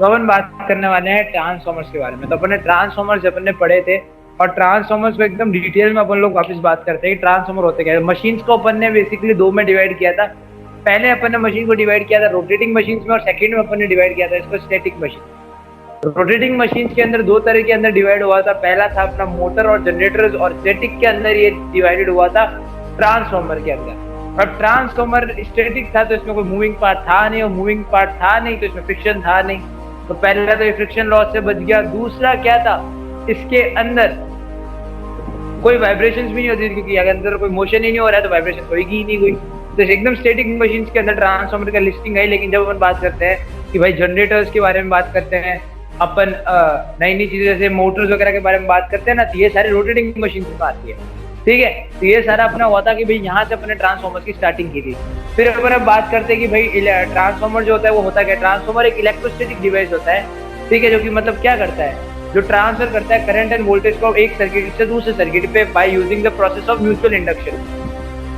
तो अपन बात करने वाले हैं ट्रांसफॉर्मर्स के बारे में। तो अपन ने ट्रांसफॉर्मर्स अपन ने पढ़े थे और ट्रांसफॉर्मर्स को एकदम डिटेल में अपन लोग वापस बात करते हैं कि ट्रांसफॉर्मर होते क्या है। मशीन्स को अपन ने बेसिकली दो में डिवाइड किया था। पहले अपन ने मशीन को डिवाइड किया था रोटेटिंग मशीन में और सेकंड में अपन ने डिवाइड किया था इसको स्टैटिक मशीन। रोटेटिंग मशीन के अंदर दो तरह के अंदर डिवाइड हुआ था। पहला था अपना मोटर और जनरेटर्स और स्टैटिक के अंदर ये डिवाइडेड हुआ था ट्रांसफॉर्मर के अंदर। अब ट्रांसफॉर्मर स्टैटिक था तो इसमें कोई मूविंग पार्ट था नहीं और मूविंग पार्ट था नहीं तो इसमें फ्रिक्शन था नहीं। तो पहला तो ये फ्रिक्शन लॉस से बच गया। दूसरा क्या था, इसके अंदर कोई वाइब्रेशंस भी नहीं होती क्योंकि अगर अंदर कोई मोशन ही नहीं हो रहा है तो वाइब्रेशन होगी ही नहीं कोई। तो एकदम स्टैटिक मशीन्स के अंदर ट्रांसफॉर्मर का लिस्टिंग है। लेकिन जब अपन बात करते हैं कि भाई जनरेटर्स के बारे में बात करते हैं अपन, नई नई चीजें जैसे मोटर्स वगैरह के बारे में बात करते हैं ना, तो ये सारी रोटेटिंग मशीन से आती है। ठीक है, तो ये सारा अपना हुआ था कि भाई यहाँ से अपने ट्रांसफॉर्मर की स्टार्टिंग की थी। फिर अपन अब बात करते हैं कि भाई ट्रांसफॉर्मर जो होता है वो होता क्या। ट्रांसफॉर्मर एक इलेक्ट्रोस्टैटिक डिवाइस होता है, ठीक है, जो कि मतलब क्या करता है, जो ट्रांसफर करता है करंट एंड वोल्टेज को एक सर्किट से दूसरे सर्किट पे by using the process of mutual induction.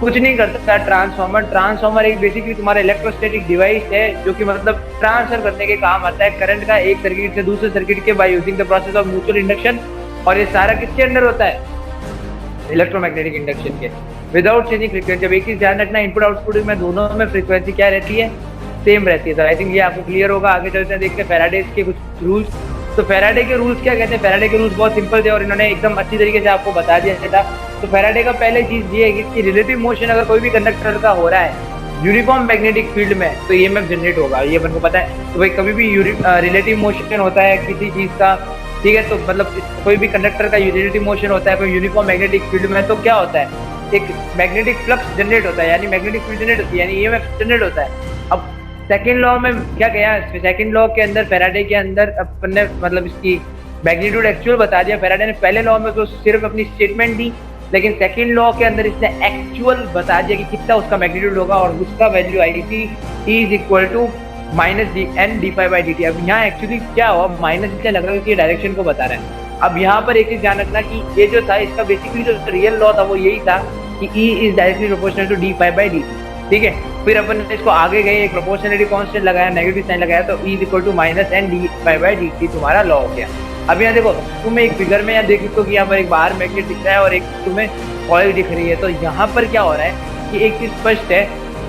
कुछ नहीं कर सकता ट्रांसफॉर्मर। ट्रांसफॉर्मर एक बेसिकली तुम्हारा इलेक्ट्रोस्टैटिक डिवाइस है जो कि मतलब ट्रांसफर करने के काम आता है करंट का एक सर्किट से दूसरे सर्किट के by using the process of mutual induction. और ये सारा किसके अंडर होता है, इलेक्ट्रोमैग्नेटिक इंडक्शन के, विदाउट चेंजिंग फ्रीक्वेंसी। अब एक चीज ध्यान रखना, इनपुट आउटपुट में दोनों में फ्रीक्वेंसी क्या रहती है, सेम रहती है। तो आई थिंक ये आपको क्लियर होगा। आगे चलते हैं, देखते हैं फैराडे के कुछ रूल्स। तो फैराडे के रूल्स क्या कहते हैं, फैराडे के रूल्स बहुत सिंपल थे और इन्होंने एकदम अच्छी तरीके से आपको बता दिया था। तो फैराडे का पहले चीज ये है कि इसकी रिलेटिव मोशन अगर कोई भी कंडक्टर का हो रहा है यूनिफॉर्म मैग्नेटिक फील्ड में तो ईएमएफ जनरेट होगा, ये अपन को पता है। तो भाई कभी भी रिलेटिव मोशन होता है किसी चीज का, ठीक है, तो मतलब कोई भी कंडक्टर का रिलेटिव मोशन होता है कोई यूनिफॉर्म मैग्नेटिक फील्ड में, तो क्या होता है, एक मैग्नेटिक फ्लक्स जनरेट होता है, यानी मैग्नेटिक फील्ड जनरेट होती है, यानी ईएमएफ जनरेट होता है। अब सेकंड लॉ में क्या किया, सेकंड लॉ के अंदर फैराडे के अंदर अपन ने मतलब इसकी मैग्नीट्यूड एक्चुअल बता दिया। फैराडे ने पहले लॉ में तो सिर्फ अपनी स्टेटमेंट दी, लेकिन सेकंड लॉ के अंदर इसने एक्चुअल बता दिया कि कितना उसका मैग्नीट्यूड होगा और उसका वैल्यू आई थी E is equal to minus n dφ/dt। अब यहाँ एक्चुअली क्या हुआ, माइनस इसलिए लग रहा है कि डायरेक्शन को बता रहा है। अब यहाँ पर एक चीज ध्यान रखना कि ये जो था इसका बेसिकली जो रियल लॉ था वो यही था कि E is directly proportional to dφ/dt। ठीक है, फिर अपन ने इसको आगे गए, एक प्रोपोर्शनलिटी कांस्टेंट लगाया, नेगेटिव साइन लगाया, तो E is equal to minus n dφ/dt तुम्हारा लॉ हो गया। अब यहाँ देखो, तुम्हें एक फिगर में यहाँ देख सकते हो कि यहाँ पर एक बाहर मैग्नेट दिख रहा है और एक तुम्हें कॉइल दिख रही है। तो यहाँ पर क्या हो रहा है कि एक चीज स्पष्ट है,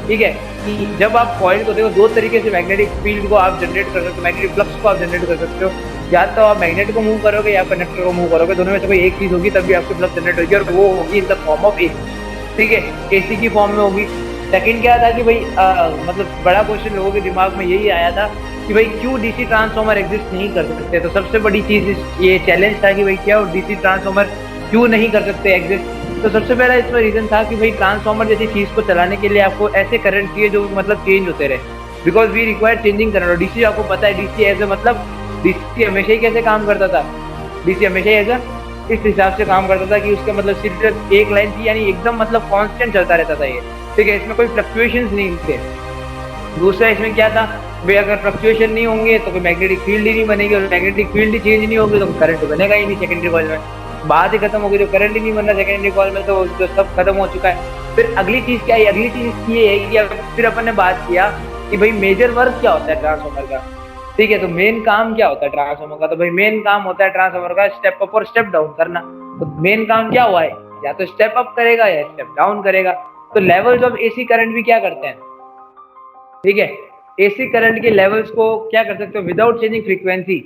ठीक है, कि जब आप कॉइल को देखो दो तरीके से मैग्नेटिक फील्ड को आप जनरेट कर सकते हो, मैग्नेटिक फ्लक्स को आप जनरेट कर सकते हो। या तो आप मैग्नेट को मूव करोगे या कंडक्टर को मूव करोगे, दोनों में से कोई एक चीज होगी तभी आपकी फ्लक्स जनरेट होगी और वो होगी in the form of AC। ठीक है, AC की फॉर्म में होगी। सेकंड क्या था कि भाई मतलब बड़ा क्वेश्चन लोगों के दिमाग में यही आया था कि भाई क्यों डीसी ट्रांसफॉर्मर एग्जिस्ट नहीं कर सकते। तो सबसे बड़ी चीज ये चैलेंज था कि भाई क्या डीसी ट्रांसफॉर्मर क्यों नहीं कर सकते एग्जिस्ट। तो सबसे पहला इसमें रीजन था कि भाई ट्रांसफॉर्मर जैसी चीज को चलाने के लिए आपको ऐसे करंट चाहिए जो मतलब चेंज होते रहे, because we require changing current. और डीसी आपको पता है डीसी एज मतलब डीसी हमेशा ही कैसे काम करता था, डीसी हमेशा ही ऐसा इस हिसाब से काम करता था कि उसका मतलब सिर्फ एक लाइन थी, यानी एकदम मतलब कांस्टेंट चलता रहता था ये। ठीक है, इसमें कोई फ्लक्चुएशंस नहीं थे। दूसरा इसमें क्या था भाई, अगर फ्लक्चुएशन नहीं होंगे तो कोई मैग्नेटिक फील्ड ही नहीं बनेगी और मैग्नेटिक फील्ड ही चेंज नहीं होगी तो करंट बनेगा ही नहीं सेकेंडरी कॉइल में। बात ही खत्म हो गई, तो करंट ही नहीं बन रहा सेकेंडरी कॉइल में, तो सब खत्म हो चुका है। फिर अगली चीज क्या है, अगली चीज ये है कि फिर अपन ने बात किया कि भाई मेजर वर्क क्या होता है ट्रांसफॉर्मर का। ठीक है, तो मेन काम क्या होता है ट्रांसफॉर्मर का, तो भाई मेन काम होता है ट्रांसफॉर्मर का स्टेप अप और स्टेप डाउन करना। तो मेन काम क्या हुआ है, या तो स्टेप अप करेगा या स्टेप डाउन करेगा। तो लेवल्स ऑफ एसी करंट भी क्या करते हैं, ठीक है, एसी करंट के लेवल्स को क्या कर सकते हो विदाउट चेंजिंग फ्रीक्वेंसी।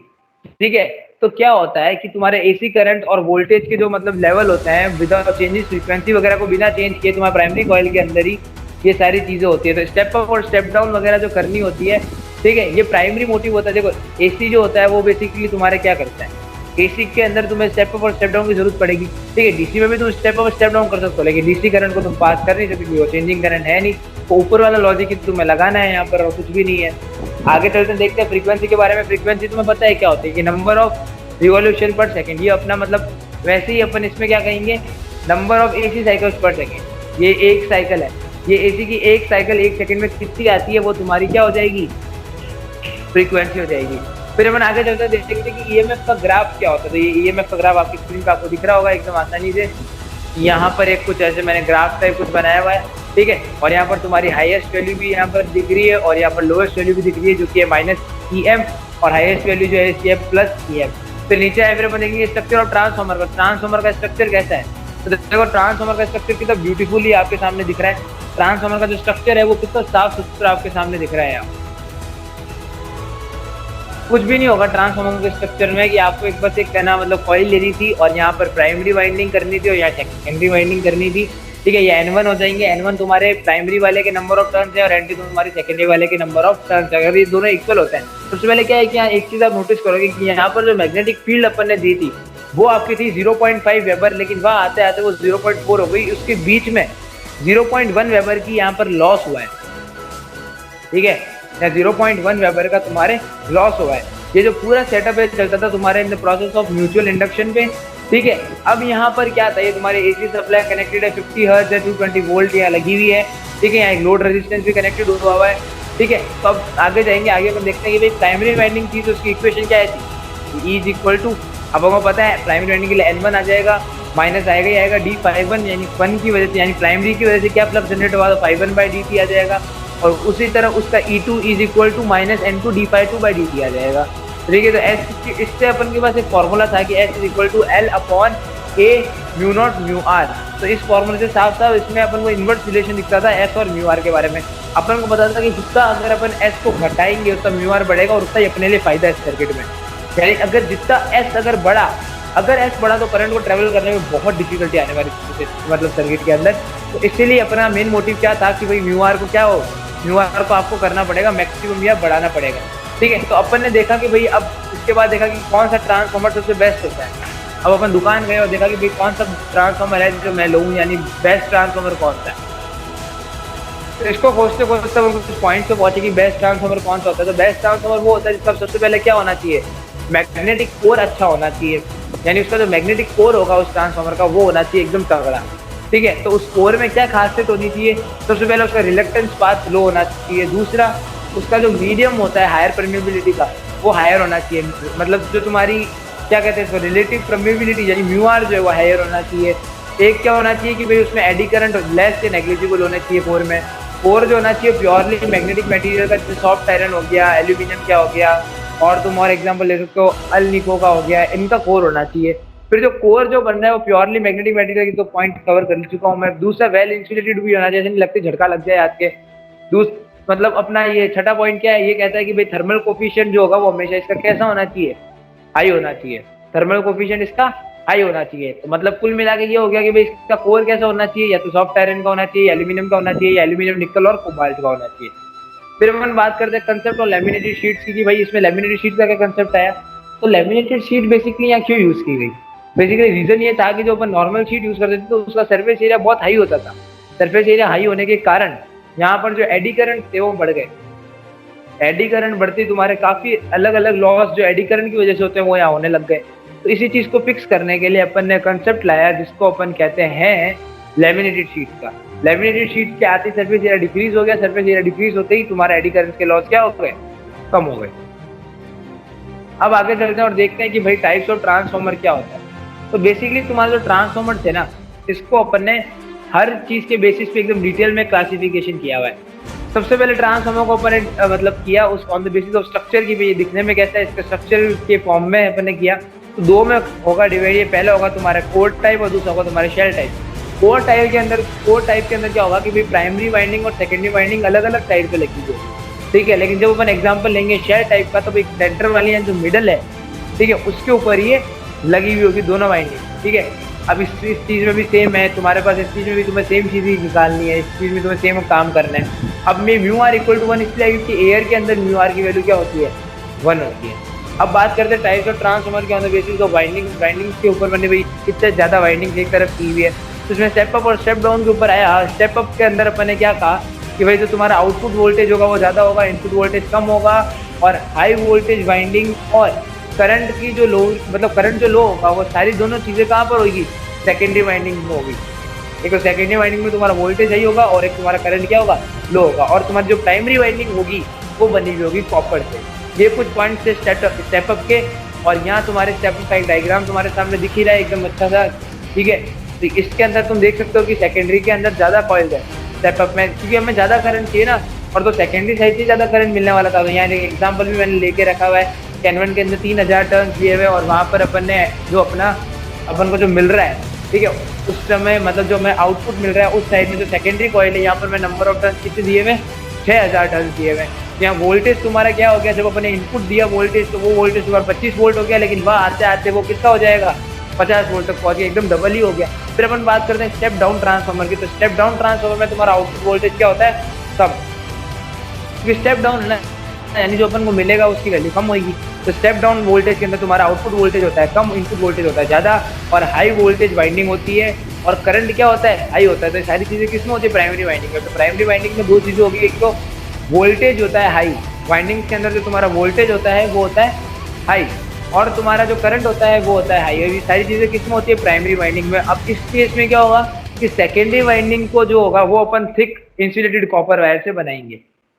ठीक है, तो क्या होता है कि तुम्हारे एसी करंट और वोल्टेज के जो मतलब लेवल होते हैं विदाउट चेंजिंग फ्रीक्वेंसी वगैरह को बिना चेंज किए तुम्हारे प्राइमरी कॉइल के अंदर ही ये सारी चीजें होती है। तो स्टेप अप और स्टेप डाउन वगैरह जो करनी होती है, ठीक है, ये प्राइमरी मोटिव होता है। देखो एसी जो होता है वो बेसिकली तुम्हारे क्या करता है, एसी के अंदर तुम्हें स्टेप अप और स्टेप डाउन की जरूरत पड़ेगी। ठीक है, डीसी में भी तुम स्टेप अप और स्टेप डाउन कर सकते हो, लेकिन डीसी करंट को तुम पास कर नहीं सकते, वो चेंजिंग करंट है नहीं। तो ऊपर वाला लॉजिक तुम्हें लगाना है यहाँ पर और कुछ भी नहीं है। आगे चलते हैं, देखते हैं फ्रीक्वेंसी के बारे में। फ्रीक्वेंसी तुम्हें पता है क्या होती है कि नंबर ऑफ रिवॉल्यूशन पर सेकंड। ये अपना मतलब वैसे ही अपन इसमें क्या कहेंगे, नंबर ऑफ एसी साइकिल्स पर सेकंड। ये एक साइकिल है, ये एसी की एक साइकिल एक सेकंड में कितनी आती है वो तुम्हारी क्या हो जाएगी, फ्रीक्वेंसी हो जाएगी। फिर अपन आगे चलते हैं, देखते हैं कि ईएमएफ का ग्राफ क्या होता है। तो ये ईएमएफ का ग्राफ आपकी स्क्रीन पर आपको दिख रहा होगा एकदम आसानी से। यहाँ पर एक कुछ ऐसे मैंने ग्राफ टाइप कुछ बनाया हुआ है, ठीक है, और यहाँ पर तुम्हारी हाईएस्ट वैल्यू भी यहाँ पर दिख रही है और यहाँ पर लोएस्ट वैल्यू भी दिख रही है जो कि है -EM और हाईएस्ट वैल्यू जो है CF प्लस EF। फिर नीचे आए फिर अपन देखेंगे स्ट्रक्चर ऑफ ट्रांसफॉर्मर का। ट्रांसफॉर्मर का स्ट्रक्चर कैसा है, तो देखो ट्रांसफॉर्मर का स्ट्रक्चर कितना ब्यूटीफुली आपके सामने दिख रहा है। ट्रांसफॉर्मर का जो स्ट्रक्चर है वो कितना साफ सुथरा आपके सामने दिख रहा है। यहाँ कुछ भी नहीं होगा ट्रांसफॉर्मर के स्ट्रक्चर में कि आपको एक बस एक कहना मतलब कॉइल लेनी थी और यहाँ पर प्राइमरी वाइंडिंग करनी थी और यहाँ सेकेंडरी वाइंडिंग करनी थी। ठीक है, ये N1 हो जाएंगे। N1 तुम्हारे प्राइमरी वाले के नंबर ऑफ टर्न्स है और N2 तुम्हारी सेकेंडरी वाले के नंबर ऑफ टर्न्स है। अगर ये दोनों इक्वल होते हैं, सबसे पहले क्या है कि यहाँ एक चीज आप नोटिस करोगे कि यहाँ पर जो मैग्नेटिक फील्ड अपन ने दी थी वो आपकी थी 0.5 वेबर, लेकिन वहाँ आते आते वो 0.4 हो गई। उसके बीच में 0.1 वेबर की यहाँ पर लॉस हुआ है। ठीक है, या 0.1 वेबर का तुम्हारे लॉस हुआ है। ये जो पूरा सेटअप है चलता था तुम्हारे in the process of mutual induction पे। ठीक है, अब यहाँ पर क्या था, ये तुम्हारे AC सप्लाई कनेक्टेड है, 50 हर्ट्ज है, 220 वोल्ट यहाँ लगी हुई है। ठीक है, यहाँ एक लोड रेजिस्टेंस भी कनेक्टेड हुआ है। ठीक है, तो अब आगे जाएंगे, आगे अपन देखते हैं कि भाई प्राइमरी वाइंडिंग थी तो उसकी इक्वेशन क्या है थी, E इज इक्वल टू, अब हमको पता है प्राइमरी वाइंडिंग के लिए N1 आ जाएगा, माइनस आएगा ही आएगा d∅1, यानी 1 की वजह से, यानी प्राइमरी की वजह से क्या फ्लक्स जनरेट हुआ, तो ∅1/dt आ जाएगा। और उसी तरह उसका E2 is equal to minus N2 d∅2/dt आ जाएगा। ठीक है, तो S इससे अपन के पास एक फॉर्मूला था कि S is equal to L/A μ0 μr। तो इस फॉर्मूले से साफ साफ इसमें अपन को इन्वर्स रिलेशन दिखता था S और μr के बारे में। अपन को पता था कि जितना अगर अपन S को घटाएंगे उतना μr बढ़ेगा और उतना ही अपने लिए फायदा है इस सर्किट में। यानी अगर जितना S अगर बढ़ा तो करंट को ट्रेवल करने में बहुत डिफिकल्टी आने वाली मतलब सर्किट के अंदर। तो इसीलिए अपना मेन मोटिव क्या था कि भाई μr को क्या हो, μr को आपको करना पड़ेगा मैक्सिमम या बढ़ाना पड़ेगा। ठीक है, तो अपन ने देखा कि भाई अब इसके बाद देखा कि कौन सा ट्रांसफॉर्मर सबसे बेस्ट होता है। अब अपन दुकान गए और देखा कि भाई कौन सा ट्रांसफॉर्मर है जो मैं लूँ, यानी बेस्ट ट्रांसफॉर्मर कौन सा है। तो इसको खोजते खोजते हम कुछ पॉइंट पे पहुंचे कि बेस्ट ट्रांसफॉर्मर कौन सा होता है। तो बेस्ट ट्रांसफॉर्मर वो होता है जिसका सबसे पहले क्या होना चाहिए, मैग्नेटिक कोर अच्छा होना चाहिए, यानी उसका जो मैग्नेटिक कोर होगा उस ट्रांसफॉर्मर का वो होना चाहिए एकदम तगड़ा। ठीक है, तो उस कोर में क्या खासियत होनी चाहिए, सबसे पहले उसका रिलक्टेंस पाथ लो होना चाहिए। दूसरा, उसका जो मीडियम होता है हायर परमेबिलिटी का वो हायर होना चाहिए, मतलब जो तुम्हारी क्या कहते हैं रिलेटिव परमेबिलिटी यानी μr जो है वो हायर होना चाहिए। एक क्या होना चाहिए कि भाई उसमें एडी करंट लेस से नेग्लिजिबल होना चाहिए कोर में। कोर जो होना चाहिए प्योरली मैग्नेटिक मटेरियल का, जैसे सॉफ्ट आयरन हो गया, एल्यूमिनियम क्या हो गया, और तुम और एग्जांपल ले सकते हो अल्निको का हो गया, इनका कोर होना चाहिए। फिर जो कोर जो बन रहा है वो प्योरली मैग्नेटिक मटेरियल की, तो पॉइंट कवर कर चुका हूँ मैं। दूसरा वेल इंसुलेटेड भी होना चाहिए, नहीं लगते झटका लग जाए आज के। मतलब अपना ये छठा पॉइंट क्या है, ये कहता है कि भाई थर्मल कोफिशिएंट जो होगा वो हमेशा इसका कैसा होना चाहिए, हाई होना चाहिए। थर्मल कोफिशिएंट इसका हाई होना चाहिए। तो मतलब कुल मिला के ये हो गया कि भाई इसका कोर कैसा होना चाहिए, या तो सॉफ्ट आयरन का होना चाहिए, एल्यूमिनियम का होना चाहिए, या एल्यूमिनियम निकल और कोबाल्ट का होना चाहिए। फिर अपन बात करते हैं कंसेप्ट और लेमिनेटेड शीट्स की, कि भाई इसमें लेमिनेटेड शीट का क्या कंसेप्ट आया। तो लेमिनेटेड शीट बेसिकली यहाँ क्यों यूज की गई, बेसिकली रीजन ये था कि जो अपन नॉर्मल शीट यूज करते थे तो उसका सरफेस एरिया बहुत हाई होता था। सरफेस एरिया हाई होने के कारण यहाँ पर जो एडी करंट थे वो बढ़ गए। एडी करंट बढ़ती तुम्हारे काफी अलग अलग लॉस जो एडी करंट की वजह से होते हैं वो यहाँ होने लग गए। तो इसी चीज को फिक्स करने के लिए अपन ने कंसेप्ट लाया जिसको अपन कहते हैं लेमिनेटेड शीट का। लेमिनेटेड शीट के आते सरफेस एरिया डिक्रीज हो गया, सरफेस एरिया डिक्रीज होते ही तुम्हारा एडी करंट के लॉस क्या हो गए, कम हो गए। अब आगे चलते हैं और देखते हैं कि भाई टाइप्स ऑफ ट्रांसफॉर्मर क्या होता है। तो बेसिकली तुम्हारे जो ट्रांसफॉर्मर थे ना, इसको अपन ने हर चीज के बेसिस पे एकदम डिटेल में क्लासिफिकेशन किया हुआ है। सबसे पहले ट्रांसफॉर्मर को अपन ने मतलब किया उस on the basis of structure की, ये दिखने में कैसा है, इसका स्ट्रक्चर के फॉर्म में अपन ने किया। तो दो में होगा डिवाइड, ये पहला होगा तुम्हारा कोर टाइप और दूसरा होगा तुम्हारे शेल टाइप। कोर टाइप के अंदर क्या होगा कि भाई प्राइमरी वाइंडिंग और सेकेंडरी वाइंडिंग अलग अलग साइड पे लगी हुई है। ठीक है, लेकिन जब अपन एग्जाम्पल लेंगे शेल टाइप का, तो भाई सेंटर वाली जो मिडल है, ठीक है, उसके ऊपर ये लगी हुई होगी दोनों वाइंडिंग। ठीक है, अब इस चीज़ में भी सेम है तुम्हारे पास, इस चीज़ में भी तुम्हें सेम चीज़ ही निकालनी है, इस चीज़ में तुम्हें सेम काम करना है। अब मैं μr = 1 इसलिए क्योंकि एयर के अंदर μr की वैल्यू क्या होती है, 1 होती है। अब बात करते हैं टाइप्स ऑफ ट्रांसफॉर्मर के on the basis of winding के ऊपर मैंने भाई कितने ज़्यादा वाइंडिंग एक तरफ की हुई है, तो उसमें स्टेप अप और स्टेप डाउन के ऊपर आया। स्टेप अप के अंदर अपन ने क्या कहा कि भाई जो तुम्हारा आउटपुट वोल्टेज होगा वो ज़्यादा होगा, इनपुट वोल्टेज कम होगा, और हाई वोल्टेज वाइंडिंग और करंट की जो लो मतलब करंट जो लो होगा वो सारी दोनों चीज़ें कहाँ पर होगी, सेकेंडरी वाइंडिंग में होगी। एक तो सेकेंडरी वाइंडिंग में तुम्हारा वोल्टेज हाई होगा और एक तुम्हारा करंट क्या होगा, लो होगा, और तुम्हारी जो प्राइमरी वाइंडिंग होगी वो बनी हुई होगी कॉपर से। ये कुछ पॉइंट से स्टेप अप के, और यहाँ तुम्हारे स्टेप अप का एक डायग्राम तुम्हारे सामने दिख ही रहा है एकदम अच्छा सा। ठीक है, तो इसके अंदर तुम देख सकते हो कि सेकेंडरी के अंदर ज़्यादा कॉइल है स्टेप अप में, क्योंकि हमें ज़्यादा करंट चाहिए ना, और तो सेकेंडरी साइड से ज़्यादा करंट मिलने वाला था। तो यहाँ एक एग्जाम्पल भी मैंने लेके रखा हुआ है N1 के अंदर 3000 टर्न दिए हुए और वहाँ पर अपन को जो मिल रहा है, ठीक है, उस समय मतलब जो हमें आउटपुट मिल रहा है उस साइड में जो सेकेंडरी कॉइल है, यहाँ पर मैं नंबर ऑफ टर्न कितने दिए हुए, 6000 टर्न दिए हुए। यहाँ वोल्टेज तुम्हारा क्या हो गया, जब अपने इनपुट दिया वोल्टेज तो वो वोल्टेज तुम्हारा 25 वोल्ट हो गया, लेकिन वहाँ आते आते वो कितना हो जाएगा, 50 वोल्ट तक पहुंच गया, एकदम डबल ही हो गया। फिर अपन बात करते हैं स्टेप डाउन ट्रांसफार्मर की। तो स्टेप डाउन ट्रांसफार्मर में तुम्हारा आउटपुट वोल्टेज क्या होता है, कम। क्योंकि स्टेप डाउन ना यानी जो अपन को मिलेगा उसकी वैल्यू कम होगी। तो स्टेप डाउन वोल्टेज के अंदर तुम्हारा आउटपुट वोल्टेज होता है कम, इनपुट वोल्टेज होता है ज़्यादा, और हाई वोल्टेज वाइंडिंग होती है और करंट क्या होता है, हाई होता है। तो ये सारी चीज़ें किसमें होती है, प्राइमरी वाइंडिंग में। तो प्राइमरी वाइंडिंग में दो चीज़ें होगी, एक तो वोल्टेज होता है हाई, वाइंडिंग के अंदर जो तुम्हारा वोल्टेज होता है वो होता है हाई, और तुम्हारा जो करंट होता है वो होता है हाई। ये सारी चीज़ें किसमें होती है, प्राइमरी वाइंडिंग में। अब इस केस में क्या होगा कि सेकेंडरी वाइंडिंग को जो होगा वो अपन थिक इंसुलेटेड कॉपर वायर से बनाएंगे।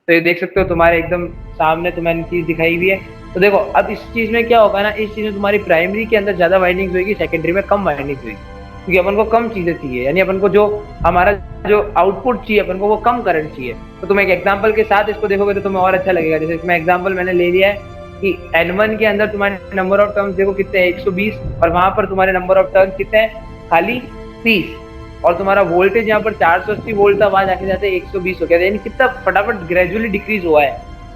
तो ये देख सकते हो तुम्हारे एकदम सामने तुम्हें चीज़ दिखाई हुई है। तो देखो अब इस चीज़ में क्या होगा ना, इस चीज़ में तुम्हारी प्राइमरी के अंदर ज़्यादा वाइंडिंग होगी, सेकेंडरी में कम वाइंडिंग होगी, क्योंकि अपन को कम चीज़ें चाहिए, यानी अपन को जो हमारा जो आउटपुट चाहिए अपन को वो कम करंट चाहिए। तो तुम एक एग्जांपल के साथ इसको देखोगे तो तुम्हें और अच्छा लगेगा। जैसे इसमें एग्जांपल मैंने ले लिया है कि N1 के अंदर तुम्हारे नंबर ऑफ टर्न्स देखो कितने हैं, 120, और वहां पर तुम्हारे नंबर ऑफ टर्न्स कितने हैं, खाली 30, और तुम्हारा वोल्टेज यहाँ पर 480 वोल्ट था, वहां जाके जाते 120 हो गया, यानी कितना फटाफट ग्रेजुअली डिक्रीज हुआ है,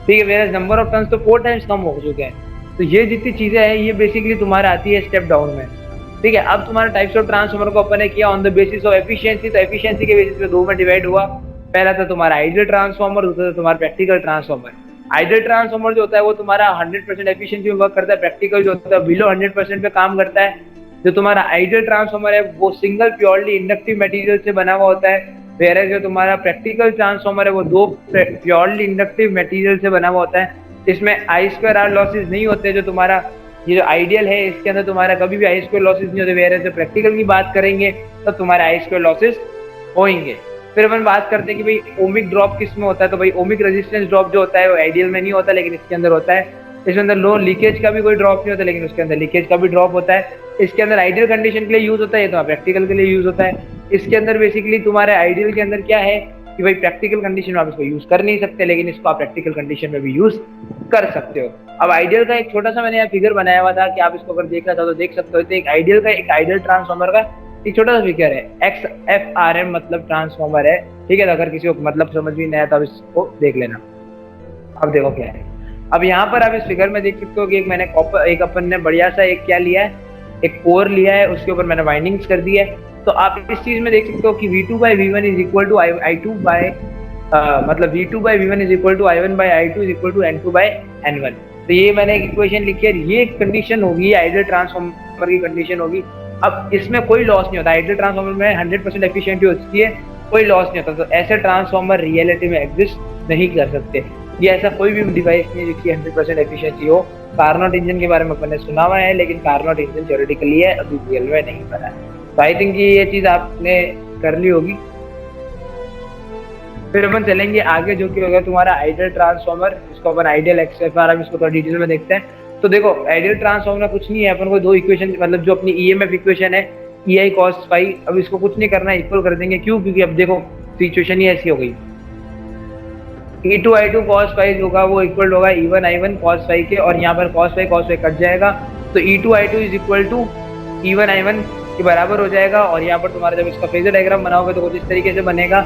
ठीक है। मेरा नंबर ऑफ टर्न्स तो 4 टाइम्स कम हो चुके हैं। तो ये जितनी चीजें हैं ये बेसिकली तुम्हारा आती है स्टेप डाउन में, ठीक है। अब तुम्हारा टाइप्स ऑफ ट्रांसफार्मर को अपन ने किया on the basis of efficiency. तो एफिशिएंसी के बेसिस पे दो में डिवाइड हुआ। पहला था तुम्हारा आइडियल ट्रांसफार्मर, दूसरा था तुम्हारा प्रैक्टिकल ट्रांसफार्मर। आइडियल ट्रांसफार्मर जो होता है वो तुम्हारा 100% एफिशिएंसी में वर्क करता है, प्रैक्टिकल जो होता है बिलो 100% पे काम करता है। जो तुम्हारा आइडियल ट्रांसफार्मर है वो सिंगल प्योरली इंडक्टिव मटेरियल से बना हुआ होता है, वेयर जो तुम्हारा प्रैक्टिकल ट्रांसफार्मर है वो दो प्योरली इंडक्टिव मटेरियल से बना हुआ होता है। इसमें I2R लॉसेज नहीं होते। जो तुम्हारा ये जो आइडियल है इसके अंदर तुम्हारा कभी भी I2 लॉसेज नहीं होते, वेयर जो प्रैक्टिकल की बात करेंगे तो तुम्हारे I2 लॉसेज होंगे। फिर अपन बात करते हैं कि भाई ओमिक ड्रॉप किस में होता है। तो भाई ओमिक रेजिस्टेंस ड्रॉप जो होता है वो आइडियल में नहीं होता, लेकिन इसके अंदर होता है। इसके अंदर लो लीकेज का भी कोई ड्रॉप नहीं होता, लेकिन उसके अंदर लीकेज का भी ड्रॉप होता है। इसके अंदर आइडियल कंडीशन के लिए यूज होता है, ये तो प्रैक्टिकल के लिए यूज होता है। इसके अंदर बेसिकली तुम्हारे आइडियल के अंदर क्या है कि भाई प्रैक्टिकल कंडीशन में आप इसको यूज कर नहीं सकते, लेकिन इसको आप प्रैक्टिकल कंडीशन में भी यूज कर सकते हो। अब आइडियल का एक छोटा सा मैंने यहाँ फिगर बनाया हुआ था कि आप इसको अगर देखना चाहो तो देख सकते हो। तो एक आइडियल ट्रांसफार्मर का एक छोटा सा फिगर है, XFRM मतलब ट्रांसफार्मर है, ठीक है। तो अगर किसी को मतलब समझ भी नहीं आया तो आप इसको देख लेना। अब देखो क्या है, अब यहाँ पर आप इस फिगर में देख सकते हो कि एक अपन ने बढ़िया सा एक क्या लिया है, एक कोर लिया है, उसके ऊपर मैंने वाइंडिंग्स कर दी है। तो आप इस चीज में देख सकते हो कि V2/V1 इज इक्वल टू मतलब V2/V1 is equal to I1/I2 is equal to N2/N1। तो ये मैंने एक इक्वेशन लिखी है, ये कंडीशन होगी आइडियल ट्रांसफार्मर की कंडीशन होगी। अब इसमें कोई लॉस नहीं होता, आइडियल ट्रांसफार्मर में 100% एफिशिएंसी होती है, कोई लॉस नहीं होता। तो ऐसे ट्रांसफार्मर रियलिटी में एग्जिस्ट नहीं कर सकते। ये ऐसा कोई भी डिवाइस नहीं है जिसकी 100% एफिशिएंसी हो। कार्नोट इंजन के बारे में अपन ने सुना हुआ है, लेकिन कार्नोट इंजन थ्योरेटिकली है, अभी रियल में नहीं बना है। तो आई थिंक ये चीज आपने कर ली होगी। फिर अपन चलेंगे आगे, जो कि होगा तुम्हारा आइडियल ट्रांसफार्मर, इसको अपन आइडियल XFRM इसको थोड़ा डिटेल में देखते हैं। तो देखो आइडियल ट्रांसफार्मर में कुछ नहीं है, अपन को दो इक्वेशन मतलब जो अपनी EMF इक्वेशन है EI cos phi, अब इसको कुछ नहीं करना, इक्वल कर देंगे। क्यों? क्योंकि अब देखो सिचुएशन ही ऐसी हो गई, E2I2 cos phi होगा वो इक्वल होगा E1I1 cos phi के, और यहाँ पर cos phi कट जाएगा, तो E2I2 is equal to E1I1 के बराबर हो जाएगा। और यहाँ पर तुम्हारा जब इसका फेजर डायग्राम बनाओगे तो कुछ इस तरीके से बनेगा,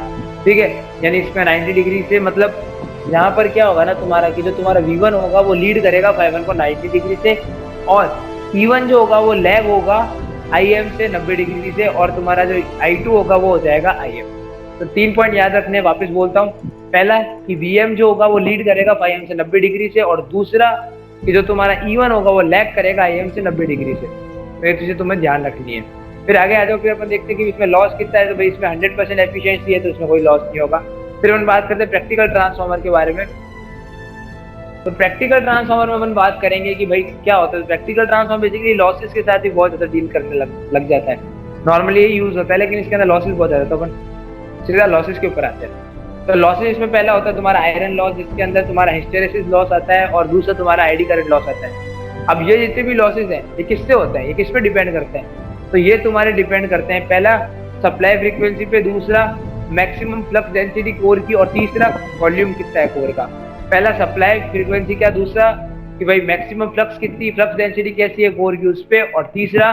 ठीक है। यानी इसमें 90 डिग्री से, मतलब यहाँ पर क्या होगा ना तुम्हारा कि जो तुम्हारा V1 होगा वो लीड करेगा ∅1 को 90 डिग्री से, और E1 जो होगा वो लैग होगा IM से 90 डिग्री से, और तुम्हारा जो I2 होगा वो हो जाएगा IM। तो 3 पॉइंट याद रखने, वापस बोलता हूँ। पहला कि VM जो होगा वो लीड करेगा ∅m से 90 डिग्री से, और दूसरा कि जो तुम्हारा E1 होगा वो लैग करेगा IM से 90 डिग्री से। तो ये चीज़ें तुम्हें ध्यान रखनी है। फिर आगे आ जाओ, फिर अपन देखते हैं कि इसमें लॉस कितना है। तो भाई इसमें 100% एफिशिएंसी है, तो इसमें कोई लॉस नहीं होगा। फिर अपन बात करते हैं प्रैक्टिकल ट्रांसफार्मर के बारे में। तो प्रैक्टिकल ट्रांसफार्मर में अपन बात करेंगे कि भाई क्या होता है। प्रैक्टिकल ट्रांसफार्मर बेसिकली लॉसेस के साथ ही बहुत ज़्यादा डील करने लग जाता है। नॉर्मली ये यूज होता है, लेकिन इसके अंदर लॉसेस बहुत ज़्यादा, तो अपन सीधा लॉसेस के ऊपर आते हैं। तो लॉसेस इसमें पहला होता है तुम्हारा आयरन लॉस, जिसके अंदर तुम्हारा हिस्टेरेसिस लॉस आता है, और दूसरा तुम्हारा आईडी करंट लॉस आता है। अब ये जितने भी लॉसेस हैं ये किससे होते हैं, ये किस पे डिपेंड करते हैं? तो ये तुम्हारे डिपेंड करते हैं, पहला सप्लाई फ्रीक्वेंसी पे, दूसरा मैक्सिमम फ्लक्स डेंसिटी कोर की, और तीसरा वॉल्यूम कितना है कोर का। पहला सप्लाई फ्रीक्वेंसी क्या, दूसरा कि भाई मैक्सिमम फ्लक्स कितनी, फ्लक्स डेंसिटी कैसी है कोर की उस पे, और तीसरा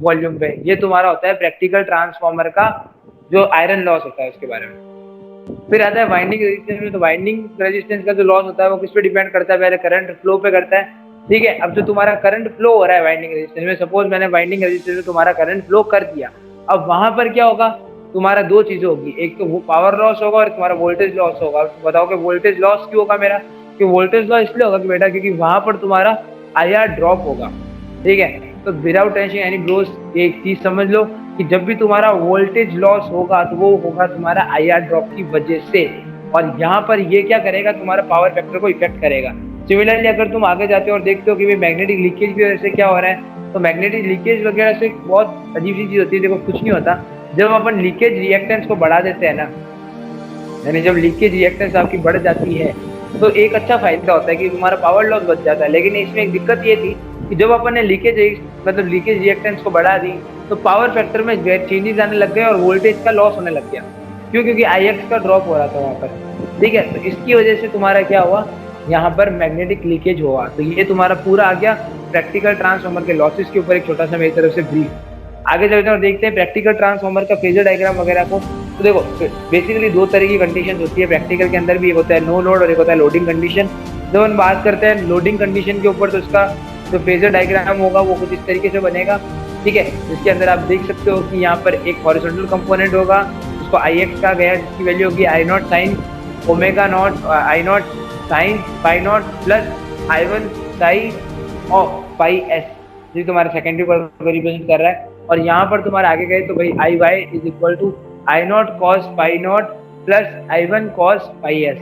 वॉल्यूम पे। ये तुम्हारा होता है प्रैक्टिकल ट्रांसफॉर्मर का जो आयरन लॉस होता है उसके बारे में। फिर आता है वाइंडिंग रेजिस्टेंस में। तो वाइंडिंग रेजिस्टेंस का जो लॉस होता है वो किस पे डिपेंड करता है, पहले करंट फ्लो पे करता है, ठीक है। अब जो तुम्हारा करंट फ्लो हो रहा है वाइंडिंग रेजिस्टेंस में, सपोज मैंने वाइंडिंग रेजिस्टेंस में तुम्हारा करंट फ्लो कर दिया, अब वहां पर क्या होगा, तुम्हारा दो चीजें होगी, एक तो वो पावर लॉस होगा और तुम्हारा वोल्टेज लॉस होगा। बताओ कि वोल्टेज लॉस क्यों होगा मेरा, कि वोल्टेज लॉस इसलिए होगा कि बेटा क्योंकि वहां पर तुम्हारा आईआर ड्रॉप होगा, ठीक है। तो विदाउट टेंशन यानी ब्रोस एक चीज समझ लो कि जब भी तुम्हारा वोल्टेज लॉस होगा तो वो होगा तुम्हारा आईआर ड्रॉप की वजह से, और यहाँ पर ये क्या करेगा, तुम्हारा पावर फैक्टर को इफेक्ट करेगा। सिमिलरली अगर तुम आगे जाते हो और देखते हो कि मैग्नेटिक लीकेज की वजह से क्या हो रहा है, तो मैग्नेटिक लीकेज वगैरह से बहुत अजीब सी चीज होती है। देखो कुछ नहीं होता, जब अपन लीकेज रिएक्टेंस को बढ़ा देते हैं ना, यानी जब लीकेज रिएक्टेंस आपकी बढ़ जाती है तो एक अच्छा फायदा होता है कि तुम्हारा पावर लॉस बच जाता है। लेकिन इसमें एक दिक्कत ये थी कि जब अपन ने लीकेज रिएक्टेंस को बढ़ा दी तो पावर फैक्टर में चेंजेस आने लग गए और वोल्टेज का लॉस होने लग गया। क्यों? क्योंकि IX का ड्रॉप हो रहा था वहाँ पर, ठीक है। तो इसकी वजह से तुम्हारा क्या हुआ, यहाँ पर मैग्नेटिक लीकेज हुआ। तो ये तुम्हारा पूरा आ गया प्रैक्टिकल ट्रांसफार्मर के लॉसेस के ऊपर एक छोटा सा मेरी तरफ से ब्रीफ। आगे चलते हैं और देखते हैं प्रैक्टिकल ट्रांसफार्मर का फेजर डायग्राम वगैरह को। तो देखो बेसिकली दो तरह की कंडीशन होती है प्रैक्टिकल के अंदर भी, एक होता है नो लोड और एक होता है लोडिंग कंडीशन। जब हम बात करते हैं लोडिंग कंडीशन के ऊपर तो इसका जो फेजर डायग्राम होगा वो कुछ इस तरीके से बनेगा, ठीक है। इसके अंदर आप देख सकते हो कि यहाँ पर एक हॉरिजॉन्टल कंपोनेंट होगा, उसको IX कहा गया, जिसकी वैल्यू होगी I0 sine omega naught, I0 sine pi naught plus I1 sine of pi S, जो तुम्हारा सेकेंडरी पर रिप्रेजेंट कर रहा है। और यहाँ पर तुम्हारा आगे गए तो भाई IY is equal to I0 cos pi naught plus I1 cos pi S,